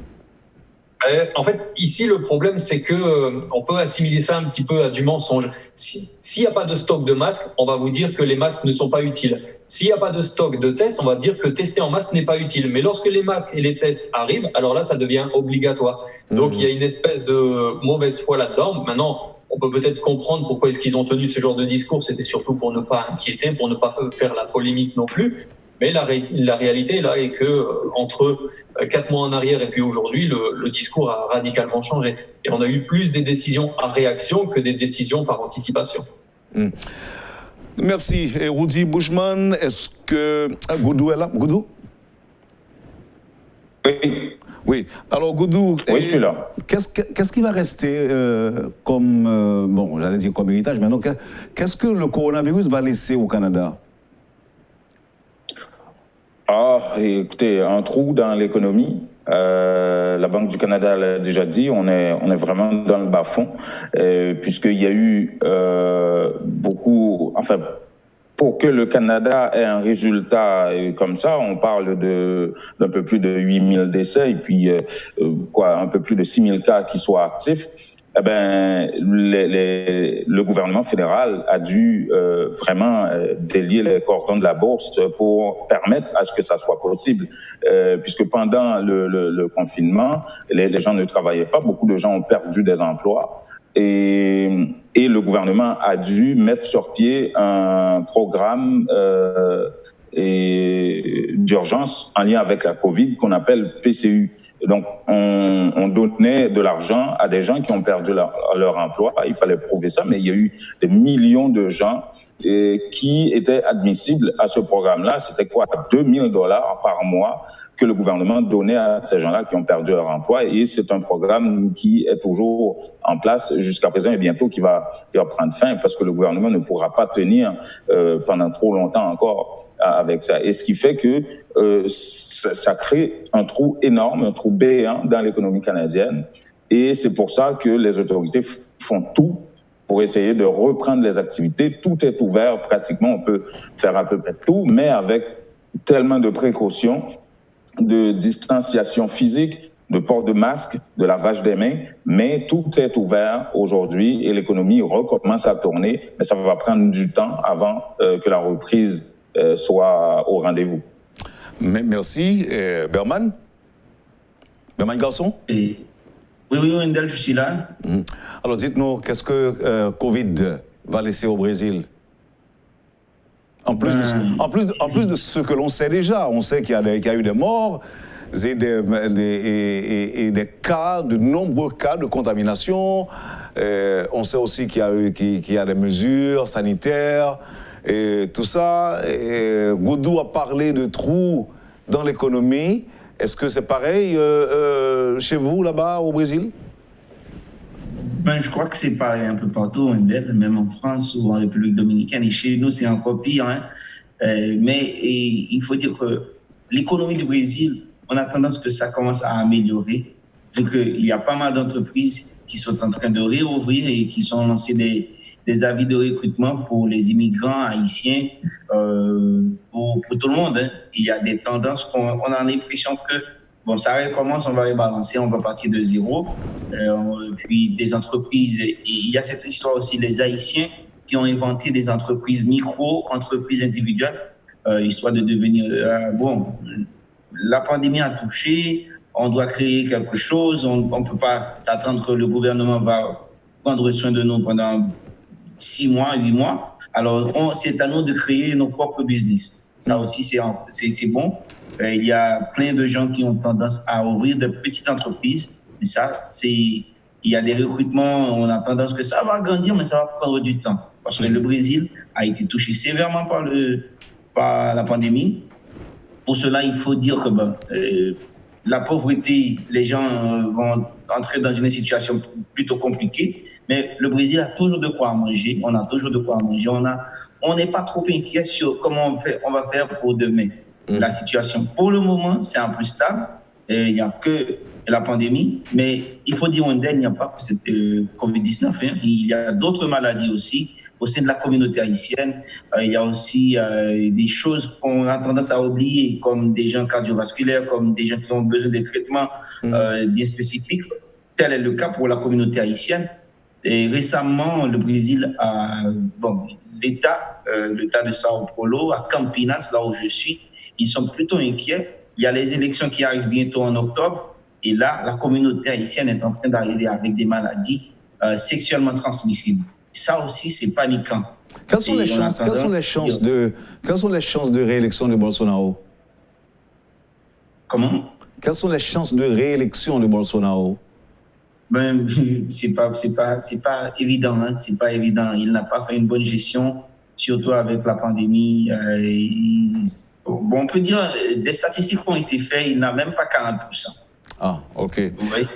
En fait, ici, le problème, c'est que on peut assimiler ça un petit peu à du mensonge. S'il n'y a pas de stock de masques, on va vous dire que les masques ne sont pas utiles. S'il n'y a pas de stock de tests, on va dire que tester en masque n'est pas utile. Mais lorsque les masques et les tests arrivent, alors là, ça devient obligatoire. Donc, il y a une espèce de mauvaise foi là-dedans. Maintenant, on peut peut-être comprendre pourquoi est-ce qu'ils ont tenu ce genre de discours. C'était surtout pour ne pas inquiéter, pour ne pas faire la polémique non plus. Mais la réalité là est que entre 4 mois en arrière et puis aujourd'hui, le discours a radicalement changé. Et on a eu plus des décisions à réaction que des décisions par anticipation. Merci. Et Rudy Bushman, est-ce que Goudou est là? Goudou? Oui. Oui. Alors, Goudou, oui, je suis là. Qu'est-ce qui va rester comme, bon, j'allais dire comme héritage, mais non, qu'est-ce que le coronavirus va laisser au Canada? Écoutez, un trou dans l'économie. La Banque du Canada l'a déjà dit, on est vraiment dans le bas-fond, puisqu'il y a eu beaucoup, enfin, pour que le Canada ait un résultat comme ça, on parle d'un peu plus de 8000 décès et puis un peu plus de 6000 cas qui soient actifs. Eh ben, le gouvernement fédéral a dû vraiment délier les cordons de la bourse pour permettre à ce que ça soit possible, puisque pendant le confinement, les gens ne travaillaient pas, beaucoup de gens ont perdu des emplois. Et le gouvernement a dû mettre sur pied un programme d'urgence en lien avec la COVID qu'on appelle PCU. Donc, on donnait de l'argent à des gens qui ont perdu leur emploi. Il fallait prouver ça, mais il y a eu des millions de gens qui étaient admissibles à ce programme-là. C'était quoi? $2000 par mois que le gouvernement donnait à ces gens-là qui ont perdu leur emploi. Et c'est un programme qui est toujours en place jusqu'à présent et bientôt qui va prendre fin parce que le gouvernement ne pourra pas tenir pendant trop longtemps encore avec ça. Et ce qui fait que ça crée un trou énorme, un trou béant dans l'économie canadienne. Et c'est pour ça que les autorités font tout pour essayer de reprendre les activités. Tout est ouvert pratiquement, on peut faire à peu près tout, mais avec tellement de précautions, de distanciation physique, de port de masque, de lavage des mains, mais tout est ouvert aujourd'hui et l'économie recommence à tourner, mais ça va prendre du temps avant que la reprise soit au rendez-vous. Merci. Berman Garçon? Oui, Wendell, je suis là. Alors dites-nous, qu'est-ce que Covid va laisser au Brésil? En plus de ce que l'on sait déjà, on sait qu'il y a eu des morts et des cas, de nombreux cas de contamination. On sait aussi qu'il y a des mesures sanitaires et tout ça. Goudou a parlé de trous dans l'économie. Est-ce que c'est pareil chez vous, là-bas, au Brésil? Je crois que c'est pareil un peu partout, même en France ou en République dominicaine. Et chez nous, c'est encore pire. Mais il faut dire que l'économie du Brésil, on a tendance que ça commence à améliorer, vu qu'il y a pas mal d'entreprises qui sont en train de réouvrir et qui sont lancées des avis de recrutement pour les immigrants haïtiens, pour tout le monde. Il y a des tendances qu'on a l'impression que ça recommence, on va rebalancer, on va partir de zéro. Puis des entreprises, il y a cette histoire aussi, les Haïtiens qui ont inventé des entreprises entreprises individuelles, histoire de devenir... la pandémie a touché, on doit créer quelque chose, on ne peut pas s'attendre que le gouvernement va prendre soin de nous pendant 6 mois, 8 mois. Alors, c'est à nous de créer nos propres business. Ça aussi, c'est bon. Il y a plein de gens qui ont tendance à ouvrir de petites entreprises. Mais ça, il y a des recrutements, on a tendance que ça va grandir, mais ça va prendre du temps. Parce que le Brésil a été touché sévèrement par la pandémie. Pour cela, il faut dire que la pauvreté, les gens vont entrer dans une situation plutôt compliquée. Mais le Brésil a toujours de quoi manger. On a toujours de quoi manger. On n'est pas trop inquiet sur comment on va faire pour demain. La situation, pour le moment, c'est un peu stable. Il n'y a que la pandémie. Mais il faut dire, il n'y a pas que cette Covid-19. Il y a d'autres maladies aussi. Au sein de la communauté haïtienne, il y a aussi des choses qu'on a tendance à oublier, comme des gens cardiovasculaires, comme des gens qui ont besoin de traitements bien spécifiques. Tel est le cas pour la communauté haïtienne. Et récemment, le Brésil l'État de Sao Paulo, à Campinas, là où je suis, ils sont plutôt inquiets. Il y a les élections qui arrivent bientôt en octobre. Et là, la communauté haïtienne est en train d'arriver avec des maladies sexuellement transmissibles. Ça aussi, c'est paniquant. Quelles sont les chances de réélection de Bolsonaro? Comment? Quelles sont les chances de réélection de Bolsonaro? C'est pas évident, hein. C'est pas évident. Il n'a pas fait une bonne gestion, surtout avec la pandémie. On peut dire, des statistiques ont été faites, il n'a même pas 40%. Ah, ok. Oui.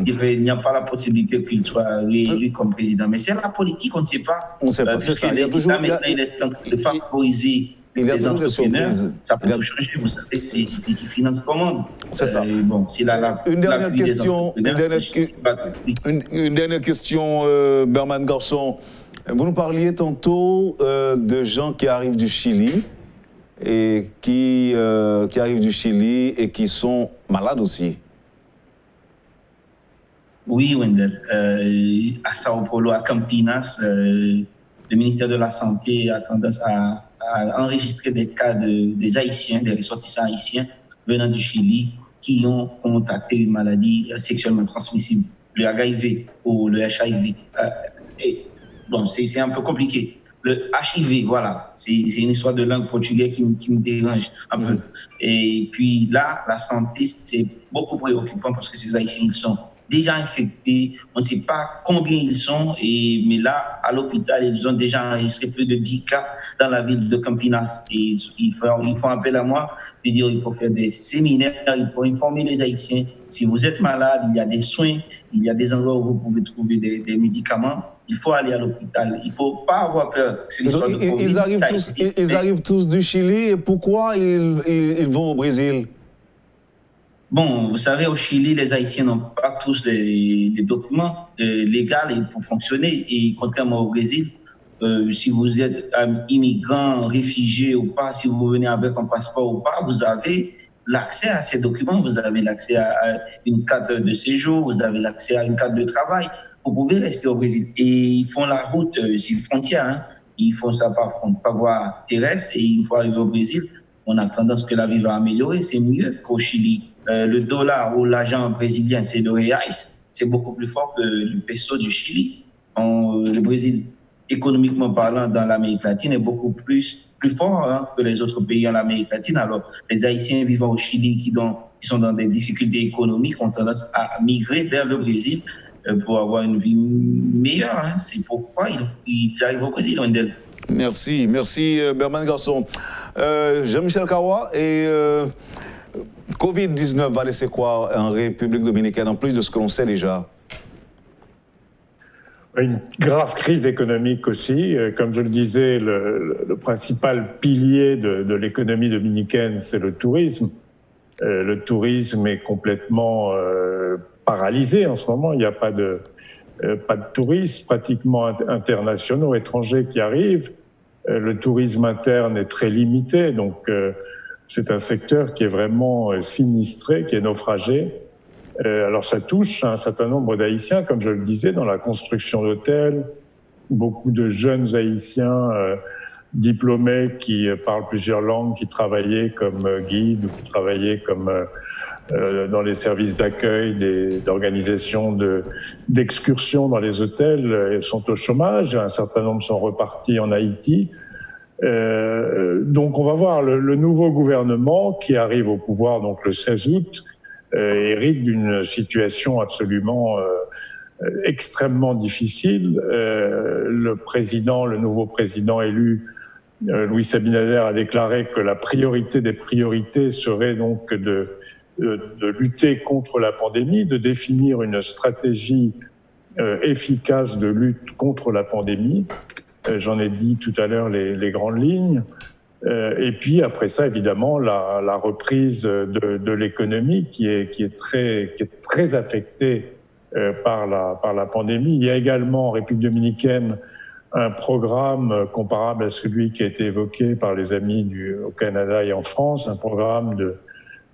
Il n'y a pas la possibilité qu'il soit réélu comme président. Mais c'est la politique, on ne sait pas. On ne sait pas, c'est ça. Il est en train de favoriser les entrepreneurs. Ça peut tout changer, vous savez, c'est qui finance comment. C'est ça. Une dernière question, Berman Garçon. Vous nous parliez tantôt de gens qui arrivent du Chili et qui sont malades aussi. Oui, Wendell. À Sao Paulo, à Campinas, le ministère de la Santé a tendance à enregistrer des cas des Haïtiens, des ressortissants haïtiens venant du Chili qui ont contracté une maladie sexuellement transmissible, le HIV ou le HIV. C'est un peu compliqué. Le HIV, voilà, c'est une histoire de langue portugaise qui me dérange un peu. Et puis là, la santé, c'est beaucoup préoccupant parce que ces Haïtiens, ils sont déjà infectés, on ne sait pas combien ils sont, mais là, à l'hôpital, ils ont déjà enregistré plus de 10 cas dans la ville de Campinas. Et ils font appel à moi de dire qu'il faut faire des séminaires, il faut informer les Haïtiens. Si vous êtes malade, il y a des soins, il y a des endroits où vous pouvez trouver des médicaments. Il faut aller à l'hôpital. Il ne faut pas avoir peur. Ils arrivent tous du Chili. Et pourquoi ils vont au Brésil? Bon, vous savez, au Chili, les Haïtiens n'ont pas tous les documents légaux pour fonctionner. Et contrairement au Brésil, si vous êtes immigrant, réfugié ou pas, si vous venez avec un passeport ou pas, vous avez l'accès à ces documents. Vous avez l'accès à une carte de séjour, vous avez l'accès à une carte de travail. Vous pouvez rester au Brésil. Et ils font la route, c'est une frontière, hein. Ils font ça par voie terrestre et une fois arrivé au Brésil, on a tendance que la vie va améliorer. C'est mieux qu'au Chili. Le dollar ou l'argent brésilien, c'est le reais, c'est beaucoup plus fort que le peso du Chili. Le Brésil, économiquement parlant, dans l'Amérique latine, est beaucoup plus fort que les autres pays en Amérique latine. Alors, les Haïtiens vivant au Chili qui sont dans des difficultés économiques ont tendance à migrer vers le Brésil pour avoir une vie meilleure. Hein. C'est pourquoi ils arrivent au Brésil, Wendell. Merci Berman Garçon. Jean-Michel Karoua, et Covid-19 va laisser quoi en République dominicaine, en plus de ce que l'on sait déjà? Une grave crise économique aussi. Comme je le disais, le principal pilier de l'économie dominicaine, c'est le tourisme. Le tourisme est complètement paralysé en ce moment. Il n'y a pas de touristes pratiquement internationaux, étrangers qui arrivent. Le tourisme interne est très limité, donc c'est un secteur qui est vraiment sinistré, qui est naufragé. Alors ça touche un certain nombre d'Haïtiens, comme je le disais, dans la construction d'hôtels. Beaucoup de jeunes Haïtiens diplômés qui parlent plusieurs langues, qui travaillaient comme guides ou qui travaillaient comme dans les services d'accueil, d'organisation d'excursions dans les hôtels, sont au chômage. Un certain nombre sont repartis en Haïti. Donc on va voir le nouveau gouvernement qui arrive au pouvoir donc le 16 août hérite d'une situation absolument extrêmement difficile. Le nouveau président élu, Louis Abinader, a déclaré que la priorité des priorités serait donc de lutter contre la pandémie, de définir une stratégie efficace de lutte contre la pandémie. J'en ai dit tout à l'heure les grandes lignes. Et puis après ça, évidemment, la reprise de l'économie qui est très affectée par la pandémie. Il y a également en République dominicaine un programme comparable à celui qui a été évoqué par les amis au Canada et en France, un programme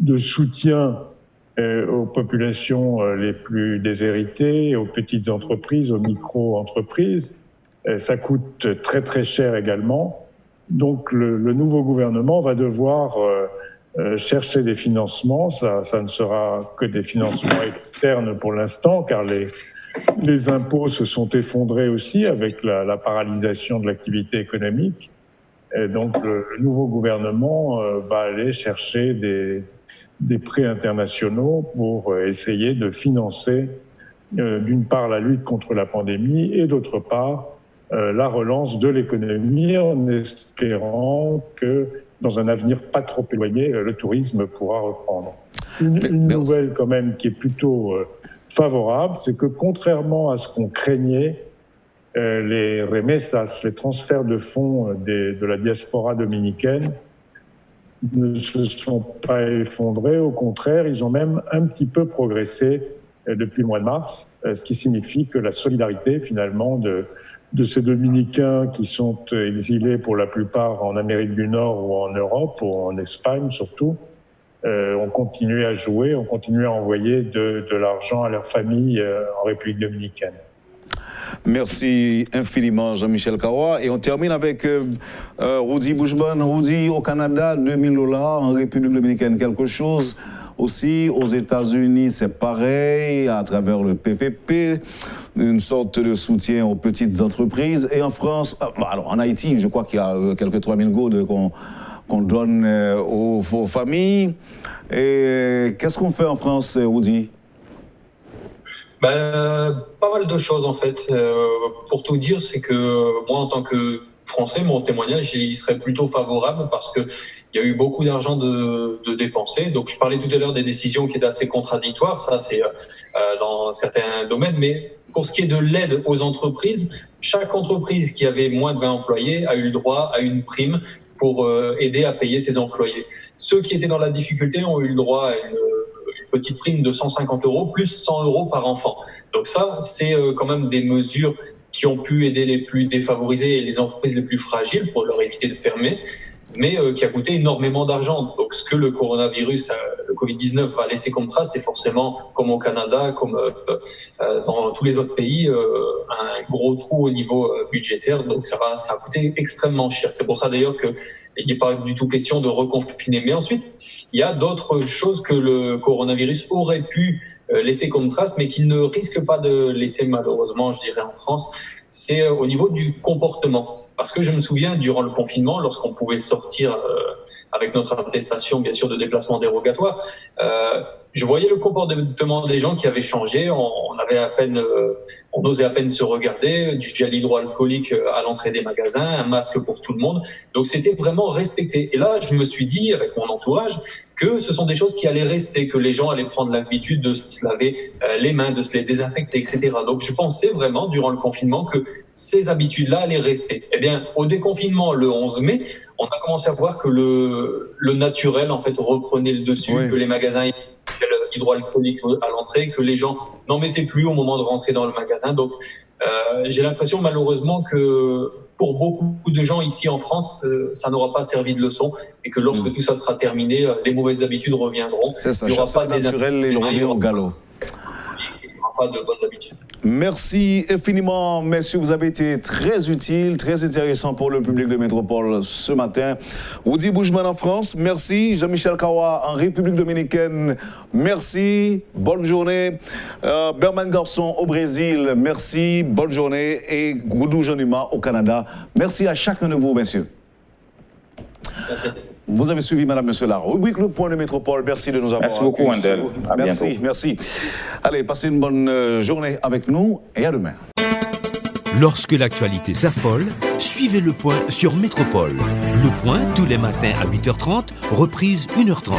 de soutien aux populations les plus déshéritées, aux petites entreprises, aux micro-entreprises. Ça coûte très très cher également. Donc le nouveau gouvernement va devoir chercher des financements. Ça ne sera que des financements externes pour l'instant, car les impôts se sont effondrés aussi avec la paralysation de l'activité économique. Et donc le nouveau gouvernement va aller chercher des prêts internationaux pour essayer de financer d'une part la lutte contre la pandémie et d'autre part la relance de l'économie, en espérant que dans un avenir pas trop éloigné, le tourisme pourra reprendre. Une nouvelle quand même qui est plutôt favorable, c'est que contrairement à ce qu'on craignait, les remessas, les transferts de fonds de la diaspora dominicaine ne se sont pas effondrés. Au contraire, ils ont même un petit peu progressé depuis le mois de mars, ce qui signifie que la solidarité finalement de ces Dominicains qui sont exilés pour la plupart en Amérique du Nord ou en Europe ou en Espagne surtout, ont continué à jouer, ont continué à envoyer de l'argent à leurs familles en République dominicaine. Merci infiniment Jean-Michel Kawa. Et on termine avec Rudy Bushman. Rudy, au Canada, $2000, en République dominicaine quelque chose. Aussi, aux États-Unis, c'est pareil, à travers le PPP, une sorte de soutien aux petites entreprises. Et en France, alors en Haïti, je crois qu'il y a quelques 3000 gourdes qu'on donne aux familles. Et qu'est-ce qu'on fait en France, Rudy? Pas mal de choses en fait. Pour tout dire, c'est que moi en tant que Français, mon témoignage il serait plutôt favorable parce que il y a eu beaucoup d'argent de dépensé. Donc je parlais tout à l'heure des décisions qui étaient assez contradictoires, ça c'est dans certains domaines, mais pour ce qui est de l'aide aux entreprises, chaque entreprise qui avait moins de 20 employés a eu le droit à une prime pour aider à payer ses employés. Ceux qui étaient dans la difficulté ont eu le droit à une petite prime de 150 € plus 100 € par enfant. Donc ça, c'est quand même des mesures qui ont pu aider les plus défavorisés et les entreprises les plus fragiles pour leur éviter de fermer, mais qui a coûté énormément d'argent. Donc ce que le coronavirus, le Covid-19 va laisser comme trace, c'est forcément, comme au Canada, comme dans tous les autres pays, un gros trou au niveau budgétaire. Donc ça a coûté extrêmement cher. C'est pour ça d'ailleurs que il n'est pas du tout question de reconfiner. Mais ensuite, il y a d'autres choses que le coronavirus aurait pu laisser comme trace, mais qu'il ne risque pas de laisser malheureusement, je dirais, en France. C'est au niveau du comportement. Parce que je me souviens, durant le confinement, lorsqu'on pouvait sortir avec notre attestation, bien sûr, de déplacement dérogatoire, je voyais le comportement des gens qui avaient changé. On osait à peine se regarder, du gel hydroalcoolique à l'entrée des magasins, un masque pour tout le monde. Donc c'était vraiment respecté. Et là, je me suis dit, avec mon entourage, que ce sont des choses qui allaient rester, que les gens allaient prendre l'habitude de se laver les mains, de se les désinfecter, etc. Donc je pensais vraiment, durant le confinement, que ces habitudes-là allaient rester. Eh bien, au déconfinement, le 11 mai, on a commencé à voir que le naturel, en fait, reprenait le dessus, oui. Que les magasins hydroalcoolique à l'entrée, que les gens n'en mettaient plus au moment de rentrer dans le magasin. Donc, j'ai l'impression malheureusement que pour beaucoup de gens ici en France, ça n'aura pas servi de leçon et que lorsque tout ça sera terminé, les mauvaises habitudes reviendront. C'est ça, il n'y aura pas des naturel et revient au galop. Pas de bonnes habitudes. Merci infiniment, messieurs. Vous avez été très utiles, très intéressants pour le public de Métropole ce matin. Rudy Bushman en France, merci. Jean-Michel Kawa en République dominicaine, merci. Bonne journée. Berman Garçon au Brésil, merci. Bonne journée. Et Goudou Jean-Numa au Canada. Merci à chacun de vous, messieurs. Merci. Vous avez suivi, madame, monsieur, la rubrique Le Point de Métropole. Merci de nous avoir Merci beaucoup, Wendell. À Merci, bientôt. merci. Allez, passez une bonne journée avec nous et à demain. Lorsque l'actualité s'affole, suivez Le Point sur Métropole. Le Point tous les matins à 8h30, reprise 1h30.